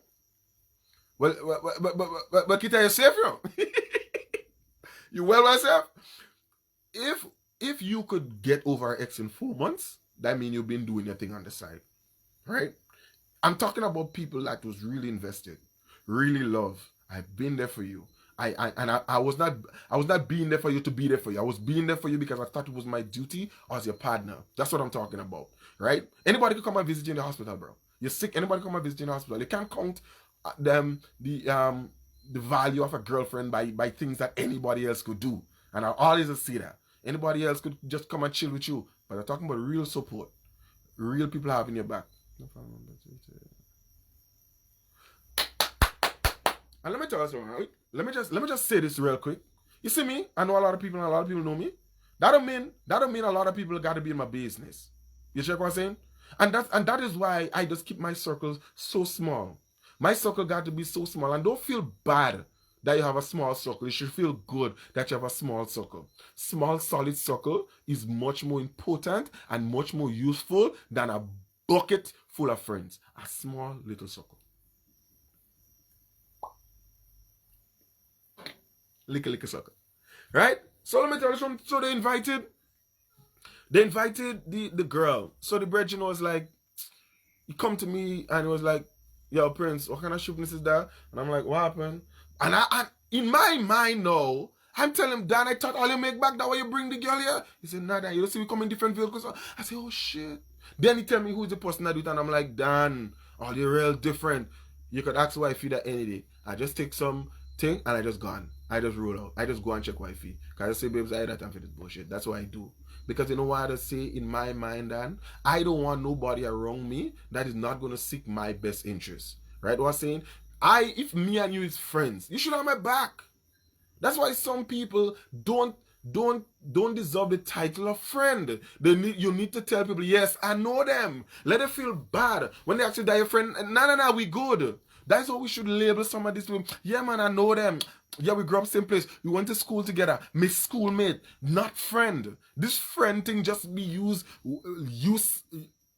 but Kita, you're safe, you well myself? If you could get over an ex in 4 months, that means you've been doing your thing on the side. Right? I'm talking about people that was really invested, really love. I've been there for you. I was not being there for you to be there for you. I was being there for you because I thought it was my duty as your partner. That's what I'm talking about, right? Anybody could come and visit you in the hospital, bro. You're sick. Anybody come and visit you in the hospital. You can't count the value of a girlfriend by things that anybody else could do. And I always say that anybody else could just come and chill with you, but I'm talking about real support, real people having your back. No problem. And let me tell you something, right? Let me just say this real quick. You see me? I know a lot of people, and a lot of people know me. That don't mean a lot of people got to be in my business. You check what I'm saying? And that is why I just keep my circles so small. My circle got to be so small, and don't feel bad that you have a small circle. You should feel good that you have a small circle. Small, solid circle is much more important and much more useful than a bucket full of friends. A small little circle. Lick circle. Right? So let me tell you something. So they invited the girl. So the brethren was like, he come to me and he was like, yo, Prince, what kind of shootness is that? And I'm like, what happened? And I in my mind now, I'm telling him, Dan, I thought all you make back that way you bring the girl here. He said, nah, Dan, you don't see we come in different vehicles. I said, oh shit. Then he tell me who's the person that do it, and I'm like, Dan, all you real different. You could ask wifey that any day. I just take some thing and I just gone. I just roll out. I just go and check wifey. Cause I say, babes, I had that time for this bullshit. That's what I do. Because you know what I say in my mind, Dan? I don't want nobody around me that is not gonna seek my best interest. Right? What I'm saying? If me and you is friends, you should have my back. That's why some people don't deserve the title of friend. You need to tell people, yes, I know them. Let them feel bad when they actually die your friend. No, we good. That's how we should label some of these people. Yeah, man, I know them. Yeah, we grew up same place. We went to school together. My schoolmate, not friend. This friend thing just be used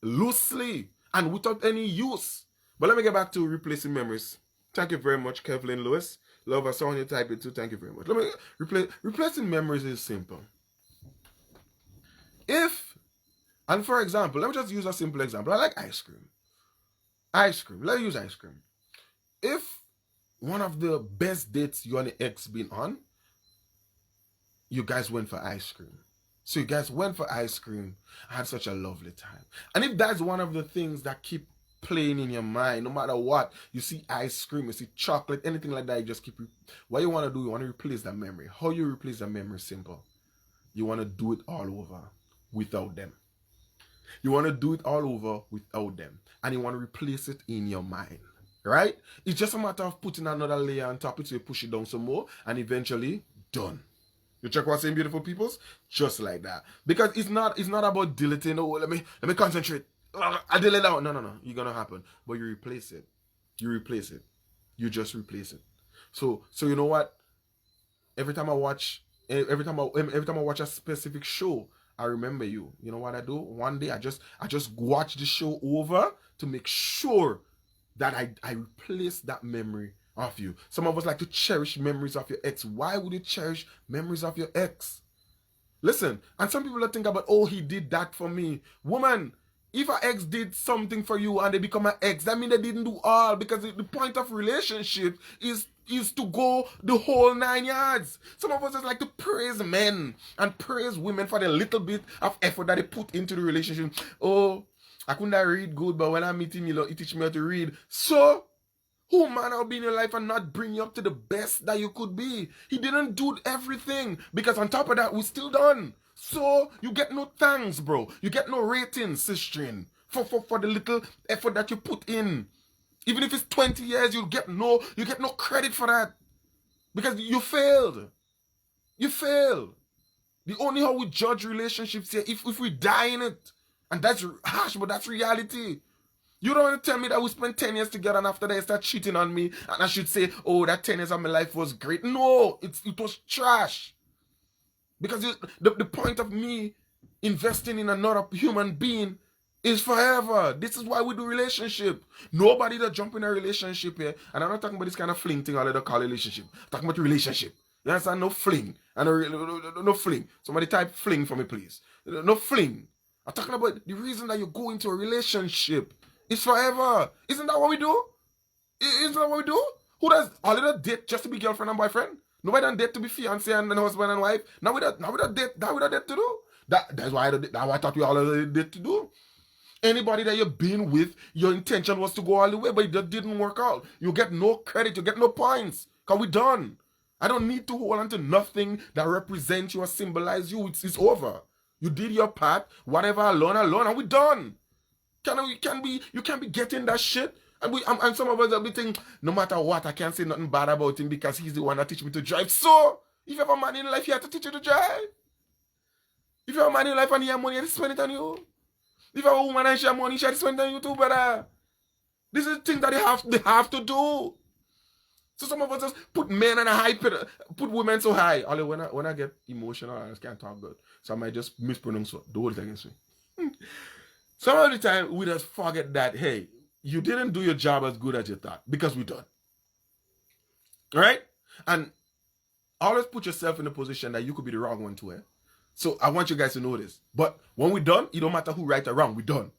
loosely and without any use. But let me get back to replacing memories. Thank you very much, Kevlin Lewis. Love, I saw you type it too. Thank you very much. Let me replacing memories is simple. And for example, let me just use a simple example. I like ice cream. Let's use ice cream. If one of the best dates you and the ex been on, you guys went for ice cream. So you guys went for ice cream, had such a lovely time. And if that's one of the things that keep playing in your mind, no matter what, you see ice cream, you see chocolate, anything like that, you just keep, what you want to do, you want to replace that memory. How you replace that memory? Simple. You want to do it all over without them. You want to do it all over without them. And you want to replace it in your mind. Right? It's just a matter of putting another layer on top of it, so you push it down some more, and eventually, done. You check what's saying, beautiful peoples? Just like that. Because it's not about deleting, oh, let me concentrate. I delete that one. No. It's gonna happen. But you replace it. You just replace it. So you know what? Every time I watch a specific show, I remember you. You know what I do? One day I just watch the show over to make sure that I replace that memory of you. Some of us like to cherish memories of your ex. Why would you cherish memories of your ex? Listen, and some people think about, oh, he did that for me. Woman, if an ex did something for you and they become an ex, that means they didn't do all, because the point of relationship is to go the whole 9 yards. Some of us just like to praise men and praise women for the little bit of effort that they put into the relationship. Oh, I couldn't read good, but when I meet him, he teach me how to read. So, who man will be in your life and not bring you up to the best that you could be? He didn't do everything, because on top of that, we still done. So, you get no thanks, bro. You get no ratings, sister, for the little effort that you put in. Even if it's 20 years, you get no credit for that. Because you failed. You failed. The only how we judge relationships here, if we die in it. And that's harsh, but that's reality. You don't want to tell me that we spent 10 years together and after that you start cheating on me and I should say, oh, that 10 years of my life was great. No, it was trash. Because the point of me investing in another human being is forever. This is why we do relationship. Nobody that jump in a relationship here, and I'm not talking about this kind of fling thing or let call relationship. I'm talking about relationship. You understand? No fling. No fling. Somebody type fling for me, please. No fling. I'm talking about the reason that you go into a relationship is forever. Isn't that what we do? Isn't that what we do? Who does all of that date just to be girlfriend and boyfriend? Nobody done date to be fiancé and husband and wife. Now we don't date. That we don't date to do. That's why I thought we all did to do. Anybody that you've been with, your intention was to go all the way, but it just didn't work out. You get no credit, you get no points. Because we done. I don't need to hold on to nothing that represents you or symbolize you. It's over. You did your part. Whatever I learn, and we done. You can't be getting that shit. And some of us will be thinking, no matter what, I can't say nothing bad about him because he's the one that teach me to drive. So, if you have a man in life, he has to teach you to drive. If you have a man in life and he has money, he has to spend it on you. If you have a woman and she has money, she has to spend it on you too, brother. This is the thing that they have to do. So some of us just put men on a high pedestal, put women so high. Only when I get emotional, I just can't talk good. So I might just mispronounce the word against me. Some of the time, we just forget that, hey, you didn't do your job as good as you thought because we done. Right? And always put yourself in a position that you could be the wrong one too, eh? So I want you guys to know this. But when we're done, it don't matter who right or wrong, we're done.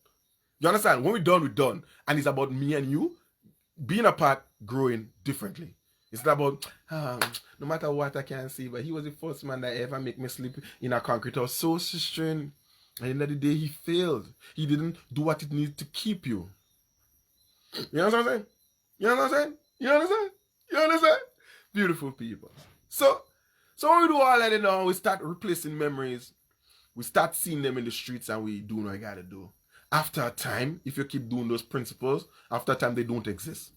You understand? When we're done, we're done. And it's about me and you being apart, growing differently. It's not about, no matter what I can see, but he was the first man that ever make me sleep in a concrete house. So strange. At the end of the day, he failed. He didn't do what it needs to keep you. You know what I'm saying? You know what I'm saying? You understand? You understand? Beautiful people. So when we do all that, now we start replacing memories. We start seeing them in the streets and we do what I gotta do. After a time, if you keep doing those principles, after a time, they don't exist.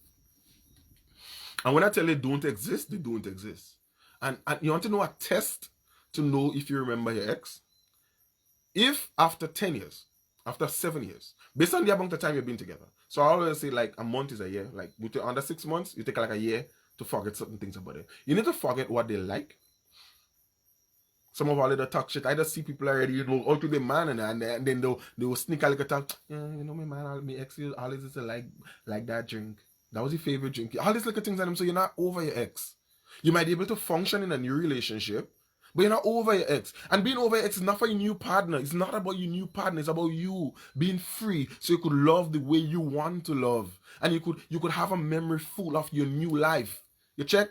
And when I tell you they don't exist, they don't exist. And you want to know a test to know if you remember your ex? If after 10 years, after 7 years, based on the amount of time you've been together. So I always say like a month is a year. Like under 6 months, you take like a year to forget certain things about it. You need to forget what they like. Some of our little talk shit. I just see people already, you know, all to the man and then they'll sneak a little talk. Yeah, you know, my man, my ex always used to like that drink. That was your favorite drink. All these little things on them, so you're not over your ex. You might be able to function in a new relationship, but you're not over your ex. And being over your ex is not for your new partner. It's not about your new partner. It's about you being free so you could love the way you want to love. And you could have a memory full of your new life. You check?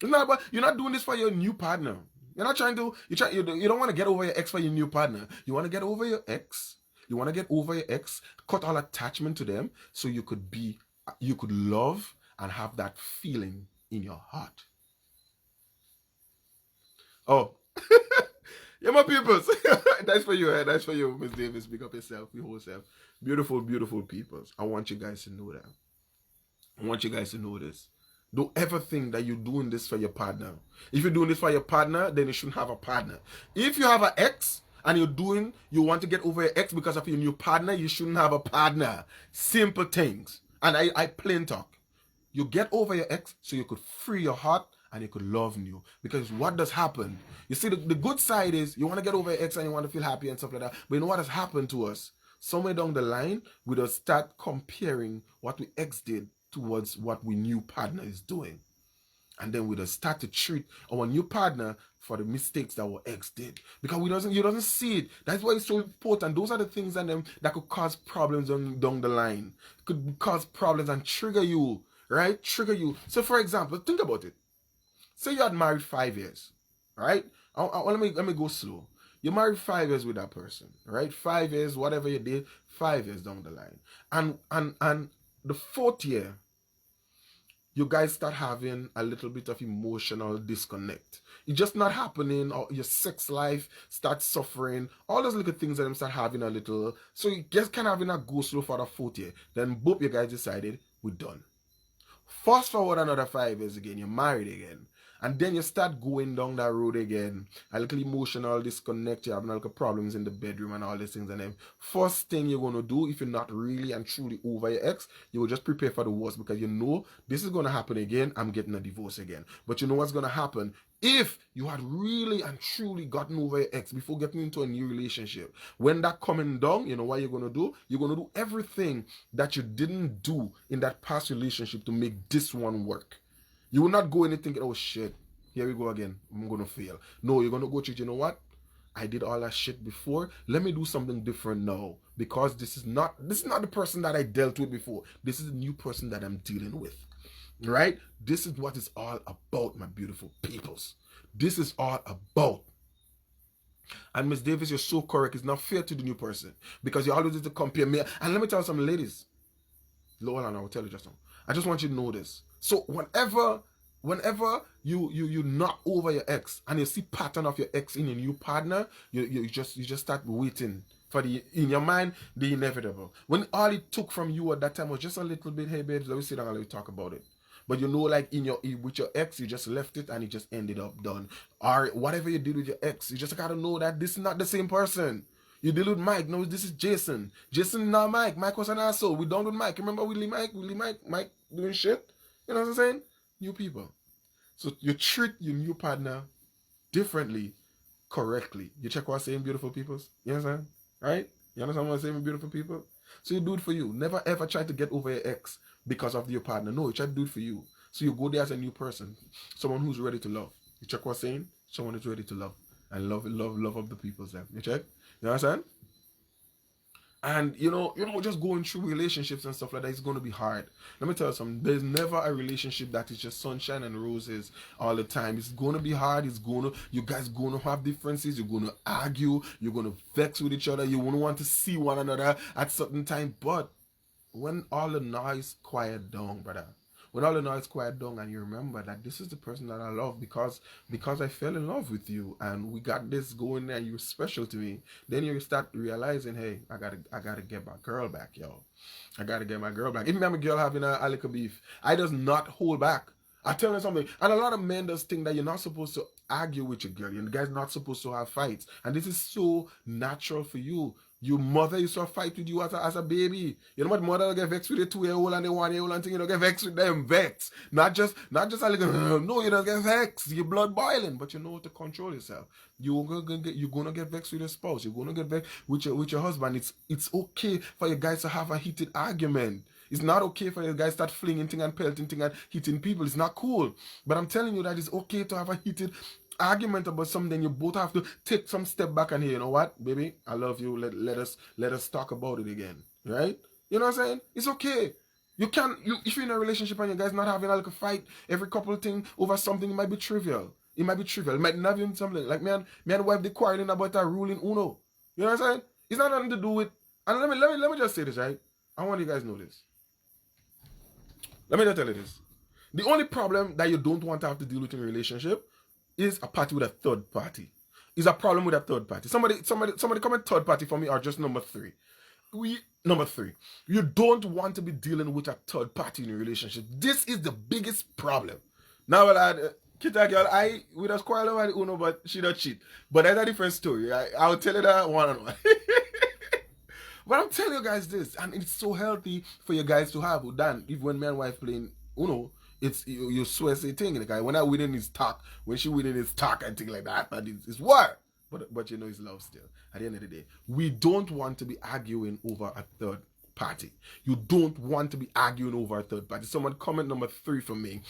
It's not about, you're not doing this for your new partner. You're not trying to, you don't want to get over your ex for your new partner. You want to get over your ex. You want to get over your ex, cut all attachment to them so you could love and have that feeling in your heart. Oh, yeah, my peoples. That's for you, eh? That's for you, Miss Davis. Pick up yourself, your whole self. Beautiful, beautiful peoples. I want you guys to know that. I want you guys to know this. Don't ever think that you're doing this for your partner. If you're doing this for your partner, then you shouldn't have a partner. If you have an ex and you want to get over your ex because of your new partner, you shouldn't have a partner. Simple things. And I plain talk. You get over your ex so you could free your heart and you could love new. Because what does happen? You see, the good side is you want to get over your ex and you want to feel happy and stuff like that. But you know what has happened to us? Somewhere down the line, we just start comparing what we ex did towards what we new partner is doing. And then we just start to treat our new partner for the mistakes that our ex did. Because you doesn't see it. That's why it's so important. Those are the things that could cause problems down the line. Could cause problems and trigger you, right? Trigger you. So for example, think about it. Say you had married 5 years, right? Let me go slow. You married 5 years with that person, right? 5 years, whatever you did, 5 years down the line. And the 4th year, you guys start having a little bit of emotional disconnect. It's just not happening, or your sex life starts suffering, all those little things that them start having a little, so you just kind of having a go slow for the 4th year. Then both you guys decided, we're done. Fast forward another 5 years again, you're married again. And then you start going down that road again. A little emotional disconnect, you're having a little problems in the bedroom and all these things. And then first thing you're going to do, if you're not really and truly over your ex, you will just prepare for the worst because you know this is going to happen again. I'm getting a divorce again. But you know what's going to happen? If you had really and truly gotten over your ex before getting into a new relationship, when that coming down, you know what you're going to do? You're going to do everything that you didn't do in that past relationship to make this one work. You will not go in and think, oh shit, here we go again, I'm going to fail. No, you're going to go to, you know what? I did all that shit before. Let me do something different now. Because this is not the person that I dealt with before. This is the new person that I'm dealing with. Right? This is what it's all about, my beautiful peoples. This is all about. And Miss Davis, you're so correct. It's not fair to the new person because you always need to compare me. And let me tell you something, ladies. Hold on, I will tell you just now. I just want you to know this. So whenever you knock over your ex and you see pattern of your ex in a new partner, you just start waiting for the in your mind the inevitable. When all it took from you at that time was just a little bit, hey babes, let me sit down and let me talk about it. But you know, like with your ex, you just left it and it just ended up done. Or whatever you did with your ex, you just gotta know that this is not the same person. You deal with Mike. No, this is Jason. Jason, not Mike. Mike was an asshole. We done with Mike. Remember Willie Mike? Mike doing shit. You know what I'm saying? New people. So you treat your new partner differently, correctly. You check what I'm saying, beautiful peoples? You understand? Right? You understand what I'm saying, beautiful people? So you do it for you. Never ever try to get over your ex because of your partner. No, you try to do it for you. So you go there as a new person. Someone who's ready to love. You check what I'm saying? Someone who's ready to love. And love of the people's them. You check? You understand? And just going through relationships and stuff like that is going to be hard. Let me tell you something. There's never a relationship that is just sunshine and roses all the time. It's going to be hard. You guys going to have differences. You're going to argue. You're going to vex with each other. You won't want to see one another at certain time. But when all the noise quiet down, brother, when all the noise quiet down and you remember that this is the person that I love because I fell in love with you and we got this going and you're special to me, then you start realizing, hey, I gotta get my girl back, yo. I gotta get my girl back. Even if I'm a girl having a little beef, I does not hold back. I tell you something, and a lot of men does think that you're not supposed to argue with your girl. You guys not supposed to have fights, and this is so natural for you. Your mother used to fight with you as a baby. You know what mother will get vexed with the 2-year-old and the 1-year-old and thing, you don't get vexed with them, vexed. Not just a little, no, you don't get vexed. Your blood boiling, but you know to control yourself. You're gonna get vexed with your spouse. You're gonna get vexed with your husband. It's okay for you guys to have a heated argument. It's not okay for you guys to start flinging thing and pelting thing and hitting people. It's not cool. But I'm telling you that it's okay to have a heated argument about something. You both have to take some step back and here, you know what, baby, I love you. Let us talk about it again, right? You know what I'm saying? It's okay. If you're in a relationship and you guys not having like a fight every couple of things over something, it might be trivial. It might not even something like me and wife they quarreling about a rule in Uno. You know what I'm saying? It's not nothing to do with. And let me just say this, right? I want you guys to know this. Let me just tell you this. The only problem that you don't want to have to deal with in a relationship is a party with a third party. Is a problem with a third party. Somebody comment third party for me or just number 3. Number 3. You don't want to be dealing with a third party in a relationship. This is the biggest problem. Now, Kita girl, we just quarrel over the Uno, but she don't cheat. But that's a different story. I'll tell you that one-on-one. But I'm telling you guys this, and it's so healthy for you guys to have. Dan, if when man and wife playing Uno, it's you swear say thing. The guy when I winning his talk, when she winning his talk and thing like that, but it's war. But you know it's love still. At the end of the day, we don't want to be arguing over a third party. You don't want to be arguing over a third party. Someone comment number 3 for me.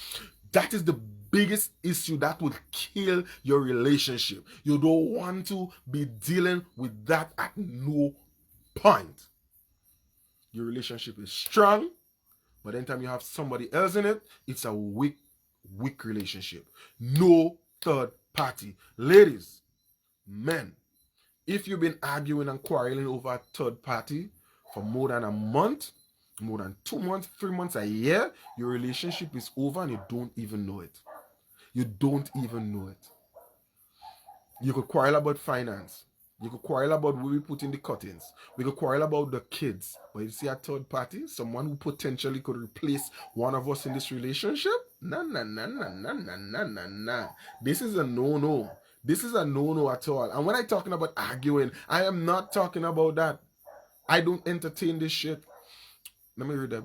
That is the biggest issue that would kill your relationship. You don't want to be dealing with that at no point. Your relationship is strong, but anytime you have somebody else in it, it's a weak relationship. No third party. Ladies, men, if you've been arguing and quarreling over a third party for more than a month, more than 2 months, 3 months, a year, your relationship is over and you don't even know it. You don't even know it. You could quarrel about finance. You could quarrel about where we put in the cuttings. We could quarrel about the kids. But you see a third party, someone who potentially could replace one of us in this relationship? Nah. This is a no-no. This is a no-no at all. And when I'm talking about arguing, I am not talking about that. I don't entertain this shit. Let me read that.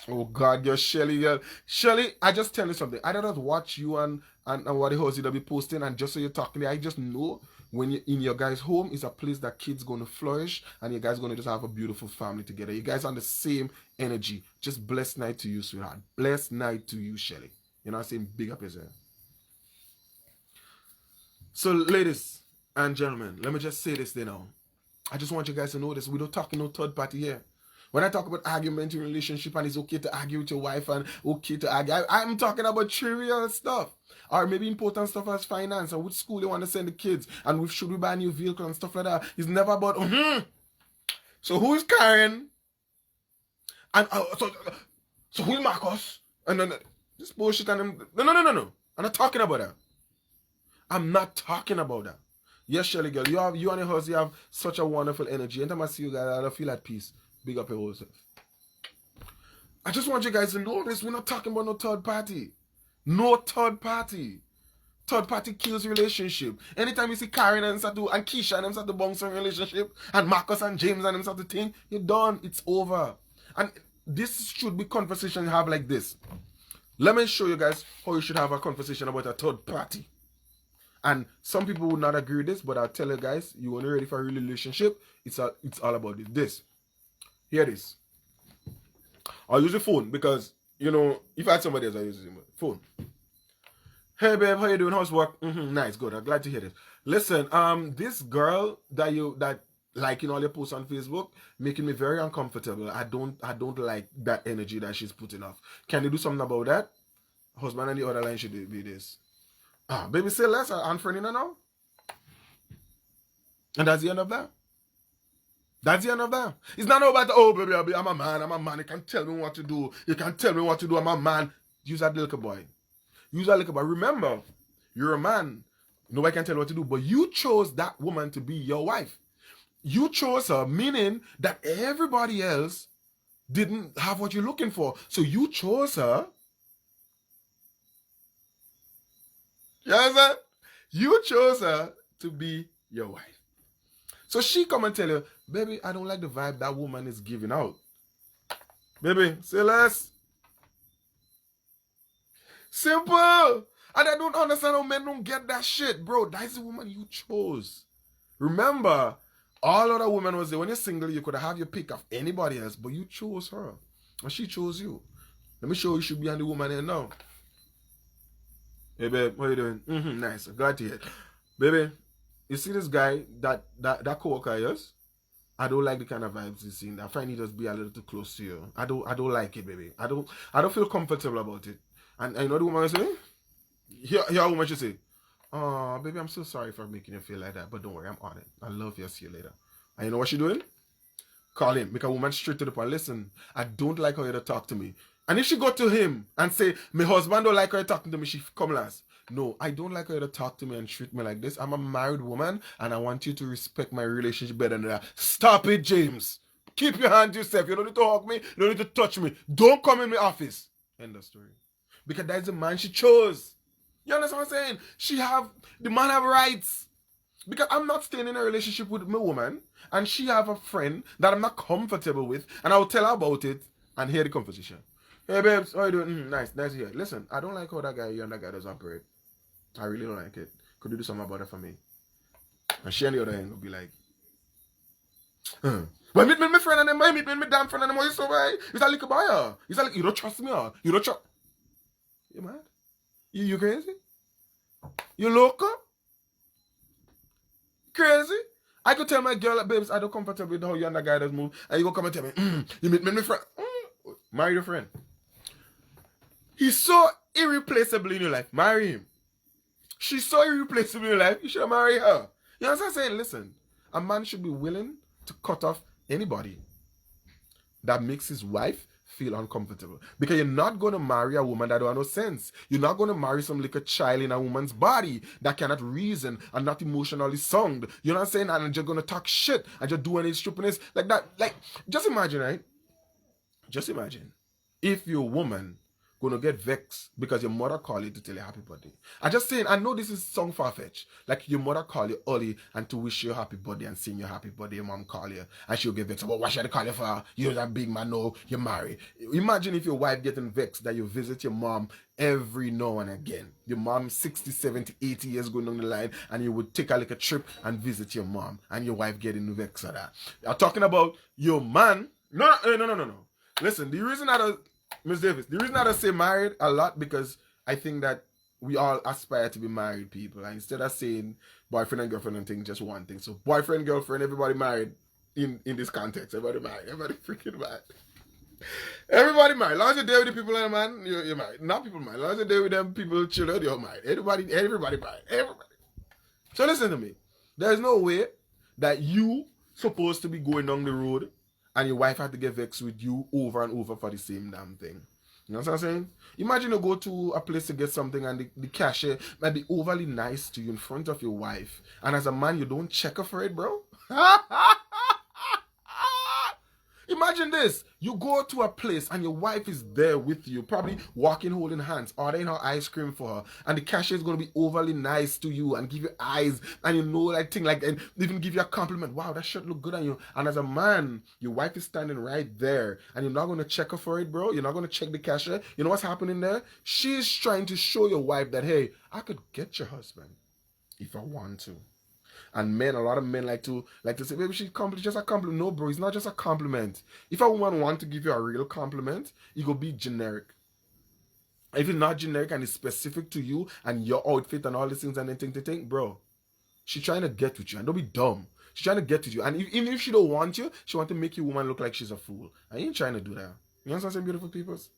Oh God, you're Shelly, girl. Shelly, I just tell you something. I don't just watch you and what the house you be posting and just so you're talking there. I just know when you're in your guys' home, it's a place that kids gonna flourish and you guys gonna just have a beautiful family together. You guys on the same energy. Just blessed night to you, sweetheart. Blessed night to you, Shelly. You know what I'm saying? Big up yourself. So, ladies and gentlemen, let me just say this there now. I just want you guys to know this. We don't talk no third party here. When I talk about argument in relationship and it's okay to argue with your wife and okay to argue, I'm talking about trivial stuff. Or maybe important stuff as finance and which school you want to send the kids and which should we buy a new vehicle and stuff like that. It's never about, So who is Karen? And so who is Marcus? And then this bullshit and them. No. I'm not talking about that. I'm not talking about that. Yes, Shelly girl, you and your husband, you have such a wonderful energy. Anytime I see you guys, I feel at peace. Big up your whole self. I just want you guys to know this. We're not talking about no third party. No third party. Third party kills relationship. Anytime you see Karen and Keisha and them start to bounce on relationship, and Marcus and James and them start to think, you're done. It's over. And this should be conversation you have like this. Let me show you guys how you should have a conversation about a third party. And some people would not agree with this, but I'll tell you guys, you want to ready for a real relationship, it's all about this. Here it is. I'll use the phone because, if I had somebody else, I'll use the phone. Hey babe, how you doing? How's work? Nice, good. I'm glad to hear this. Listen, this girl that liking all your posts on Facebook, making me very uncomfortable. I don't like that energy that she's putting off. Can you do something about that? Husband on the other line should be this. Baby, say less. I'm friending her now. And that's the end of that. That's the end of that. It's not about, baby, I'm a man. You can tell me what to do. I'm a man. Use that little boy. Remember, you're a man. Nobody can tell you what to do. But you chose that woman to be your wife. You chose her, meaning that everybody else didn't have what you're looking for. So you chose her. You understand? You chose her to be your wife. So she come and tell you, baby, I don't like the vibe that woman is giving out. Baby, say less. Simple. And I don't understand how men don't get that shit, bro. That's the woman you chose. Remember, all other women was there. When you're single, you could have your pick of anybody else, but you chose her. And she chose you. Let me show you should be on the woman here now. Hey, babe, what are you doing? Nice. Glad to hear it. Baby, you see this guy, that co-worker of yours? I don't like the kind of vibes he's seeing. I find he just be a little too close to you. I don't like it, baby. I don't feel comfortable about it. And you know the woman will say? Here a woman should say, oh, baby, I'm so sorry for making you feel like that, but don't worry, I'm on it. I love you. I'll see you later. And you know what she doing? Call him. Make a woman straight to the point. Listen, I don't like how you talk to me. And if she go to him and say, my husband don't like how you talking to me, she come last. No, I don't like how you talk to me and treat me like this. I'm a married woman and I want you to respect my relationship better than that. Stop it, James. Keep your hand to yourself. You don't need to hug me. You don't need to touch me. Don't come in my office. End of story. Because that's the man she chose. You understand what I'm saying? The man have rights. Because I'm not staying in a relationship with my woman and she have a friend that I'm not comfortable with and I'll tell her about it and hear the conversation. Hey babes, how you doing? Nice to hear. Listen, I don't like how that guy, you and that guy does operate. I really don't like it. Could you do something about it for me? And she on the other end will be like, Well, meet me my friend and them, meet me my damn friend and them, you so right? It's a little boy. It's like, you don't trust me, or you don't trust. You mad? You crazy? You local? Crazy? I could tell my girl, babes, I don't comfortable with how you and that guy does move. And you go come and tell me, you meet me my friend. Marry your friend. He's so irreplaceable in your life. Marry him. She's so irreplaceable in your life. You should marry her. You know what I'm saying? Listen, a man should be willing to cut off anybody that makes his wife feel uncomfortable. Because you're not going to marry a woman that don't have no sense. You're not going to marry some little child in a woman's body that cannot reason and not emotionally sound. You know what I'm saying? And just going to talk shit and just do any stupidness like that. Like, just imagine, right? Just imagine if your woman gonna get vexed because your mother call you to tell you happy birthday. I'm just saying, I know this is song far-fetched. Like your mother call you early and to wish you a happy birthday and sing your happy birthday, your mom call you and she'll get vexed. Well, why should I call you for? You're that big man, no, you're married. Imagine if your wife getting vexed that you visit your mom every now and again. Your mom 60, 70, 80 years going down the line and you would take a trip and visit your mom and your wife getting vexed at that. I'm talking about your man. No. Listen, the reason Ms. Davis, the reason I say married a lot because I think that we all aspire to be married people. And instead of saying boyfriend and girlfriend and thing, just one thing. So boyfriend, girlfriend, everybody married. in this context. Everybody married. Everybody freaking married. Everybody married. As long as you deal with the people and man, you're married. Not people married. As long as you deal with them people, children, you're married. Everybody married. Everybody. So listen to me. There's no way that you supposed to be going down the road and your wife had to get vexed with you over and over for the same damn thing. You know what I'm saying? Imagine you go to a place to get something and the cashier might be overly nice to you in front of your wife. And as a man, you don't check her for it, bro. Imagine this. You go to a place and your wife is there with you, probably walking, holding hands, ordering her ice cream for her. And the cashier is going to be overly nice to you and give you eyes. And you know that thing like, and even give you a compliment. Wow, that shirt look good on you. And as a man, your wife is standing right there. And you're not going to check her for it, bro. You're not going to check the cashier. You know what's happening there? She's trying to show your wife that, hey, I could get your husband if I want to. And men, a lot of men like to say, baby, she's just a compliment. No, bro, it's not just a compliment. If a woman want to give you a real compliment, it go be generic. If it's not generic and it's specific to you and your outfit and all these things and then think, bro, she's trying to get with you. And don't be dumb. She's trying to get with you. And even if she don't want you, she want to make your woman look like she's a fool. I ain't trying to do that. You know what I'm saying, beautiful peoples?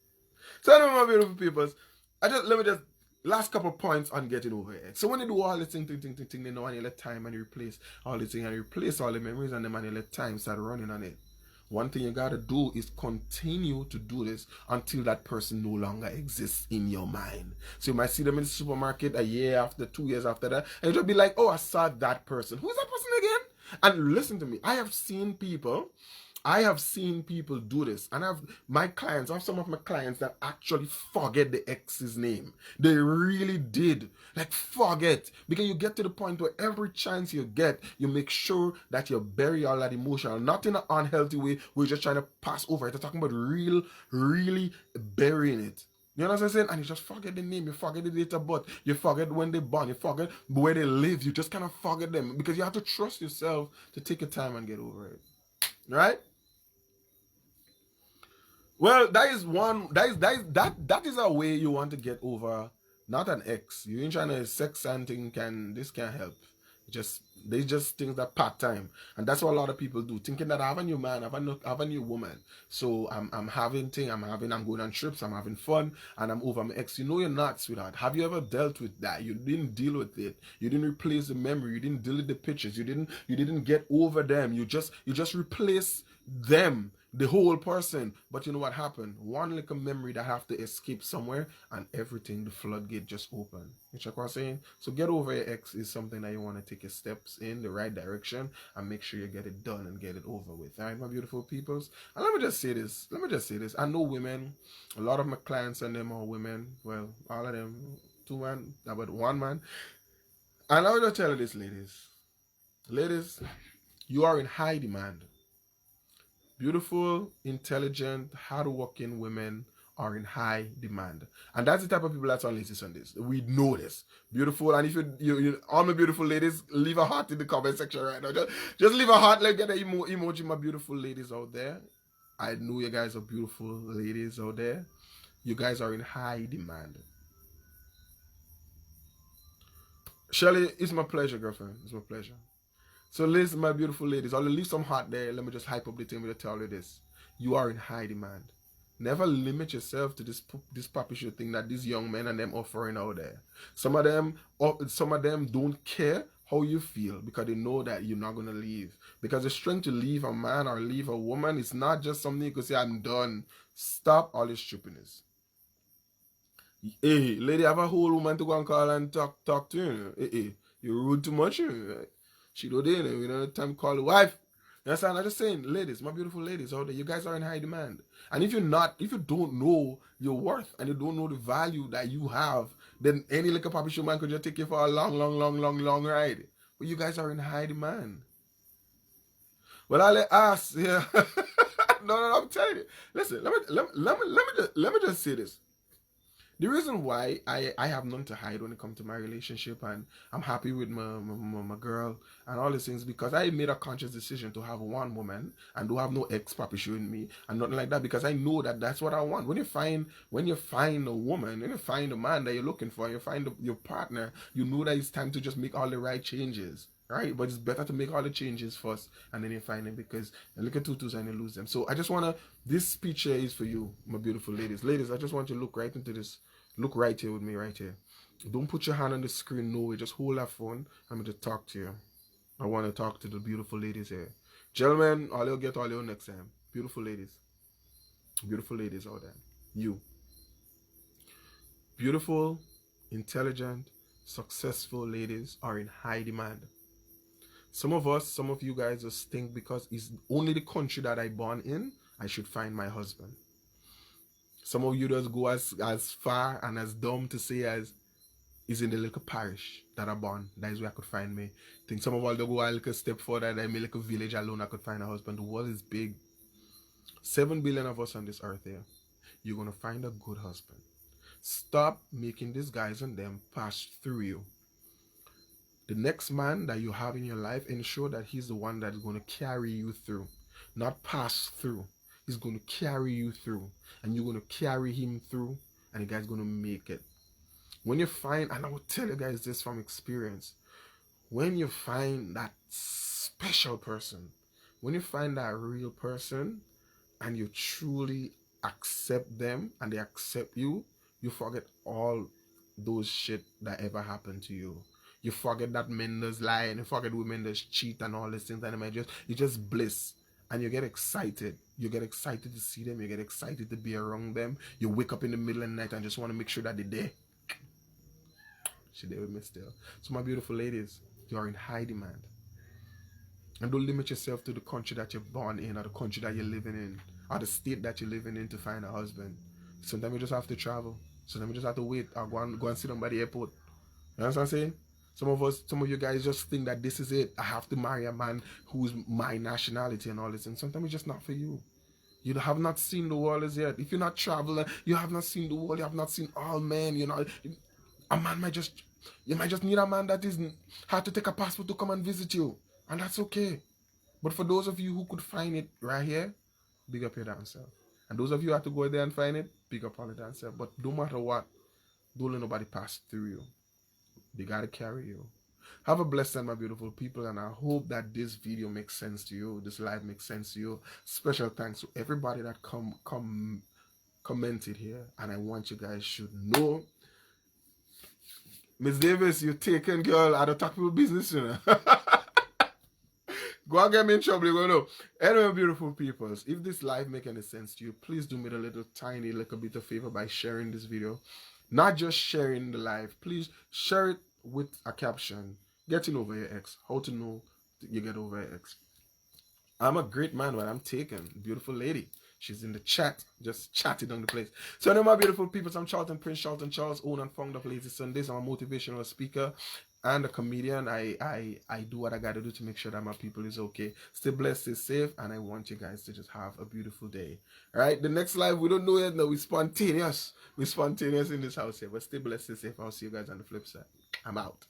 So anyway, my beautiful peoples, let me just last couple points on getting over it. So when you do all this thing, they know, and you let time and you replace all this thing and you replace all the memories and them and you let time start running on it. One thing you gotta do is continue to do this until that person no longer exists in your mind. So you might see them in the supermarket a year after, 2 years after that, and you'll be like, oh, I saw that person. Who's that person again? And listen to me, I have seen people do this, and I have some of my clients that actually forget the ex's name. They really did. Like, forget. Because you get to the point where every chance you get, you make sure that you bury all that emotion. Not in an unhealthy way, we're just trying to pass over it. They're talking about really burying it. You know what I'm saying? And you just forget the name, you forget the date of birth, you forget when they born, you forget where they live, you just kind of forget them. Because you have to trust yourself to take your time and get over it. Right? Well, that is a way you want to get over not an ex. You ain't trying to sex and thing this can't help. There's just things that part time. And that's what a lot of people do. Thinking that I have a new man, I have a new woman. So I'm going on trips, I'm having fun, and I'm over my ex. You know you're not, sweetheart. Have you ever dealt with that? You didn't deal with it. You didn't replace the memory, you didn't delete the pictures, you didn't get over them. You just replace them, the whole person. But you know what happened? One little memory that have to escape somewhere, and everything, the floodgate just opened. You check what I'm saying? So get over your ex is something that you want to take your steps in the right direction and make sure you get it done and get it over with. Alright, my beautiful peoples? And let me just say this. I know women, a lot of my clients and them are women. Well, all of them, 2 men, about 1 man. And I will just tell you this, ladies. Ladies, you are in high demand. Beautiful, intelligent, hardworking women are in high demand. And that's the type of people that's on Lazy Sundays. We know this. Beautiful. And if you all my beautiful ladies, leave a heart in the comment section right now. Just leave a heart, like get an emoji, my beautiful ladies out there. I know you guys are beautiful ladies out there. You guys are in high demand. Shirley, it's my pleasure, girlfriend. It's my pleasure. So listen, my beautiful ladies, I'll leave some heart there. Let me just hype up the thing with tell you this. You are in high demand. Never limit yourself to this puppy show thing that these young men and them offering out there. Some of them don't care how you feel because they know that you're not going to leave. Because the strength to leave a man or leave a woman is not just something you could say, I'm done. Stop all this stupidness. Hey, lady, have a whole woman to go and call and talk to you. Hey, you're rude too much. She don't do it. We don't have time to call the wife. You understand? I'm just saying, ladies, my beautiful ladies out there, you guys are in high demand. And if you don't know your worth and you don't know the value that you have, then any little puppy show man could just take you for a long ride. But you guys are in high demand. Well, I'll ask, yeah. No, I'm telling you. Listen, let me just say this. The reason why I have none to hide when it comes to my relationship and I'm happy with my girl and all these things because I made a conscious decision to have 1 woman and to have no ex-papi showing me and nothing like that because I know that that's what I want. When you find a woman, when you find a man that you're looking for, you find your partner, you know that it's time to just make all the right changes. right? But it's better to make all the changes first and then you find them, because you look at tutus and you lose them. So I just want to, this speech here is for you, my beautiful ladies. Ladies, I just want you to look right into this. Look right here with me, right here. Don't put your hand on the screen, no way. Just hold that phone. I'm going to talk to you. I want to talk to the beautiful ladies here. Gentlemen, all you'll get all your next time. Beautiful ladies. Beautiful ladies out there. You. Beautiful, intelligent, successful ladies are in high demand. Some of you guys just think because it's only the country that I born in, I should find my husband. Some of you just go as far and as dumb to say as is in the little parish that I born. That is where I could find me. I think some of us go a little step further, that in a little village alone I could find a husband. The world is big. 7 billion of us on this earth here. You're going to find a good husband. Stop making these guys and them pass through you. The next man that you have in your life, ensure that he's the one that is going to carry you through, not pass through. He's going to carry you through, and you're going to carry him through, and the guy's going to make it. When you find, and I will tell you guys this from experience, when you find that special person, when you find that real person, and you truly accept them, and they accept you, you forget all those shit that ever happened to you. You forget that men does lie, and you forget women does cheat and all these things, and you just bliss. And you get excited. You get excited to see them. You get excited to be around them. You wake up in the middle of the night and just want to make sure that they're there. She's there with me still. So my beautiful ladies, you are in high demand. And don't limit yourself to the country that you're born in, or the country that you're living in, or the state that you're living in to find a husband. Sometimes you just have to travel. Sometimes you just have to wait or go and sit down by the airport. You know what I'm saying? Some of you guys just think that this is it. I have to marry a man who's my nationality and all this. And sometimes it's just not for you. You have not seen the world as yet. If you're not traveling, you have not seen the world. You have not seen all men. You know, a man you might just need a man that is had to take a passport to come and visit you, and that's okay. But for those of you who could find it right here, big up your damn self. And those of you who have to go there and find it, big up all the damn self. But no matter what, don't let nobody pass through you. They gotta carry you. Have a blessed time, my beautiful people, and I hope that this video makes sense to you. This live makes sense to you. Special thanks to everybody that commented here, and I want you guys should know, Miss Davis, you taken, girl. I don't talk people business, you know. Go and get me in trouble, you're gonna know. Anyway, beautiful peoples, if this live make any sense to you, please do me a little tiny little bit of favor by sharing this video. Not just sharing the live, please share it with a caption. Getting over your ex. How to know you get over your ex. I'm a great man, but I'm taken. Beautiful lady. She's in the chat. Just chatting on the place. So anyway, my beautiful people, I'm Charlton Prince, Charlton Charles, owner and founder of Lazy Sundays. I'm a motivational speaker and a comedian. I do what I gotta do to make sure that my people is okay. Stay blessed, stay safe, and I want you guys to just have a beautiful day. Alright, the next live, we don't know yet. No, we're spontaneous. We're spontaneous in this house here. But stay blessed, stay safe. I'll see you guys on the flip side. I'm out.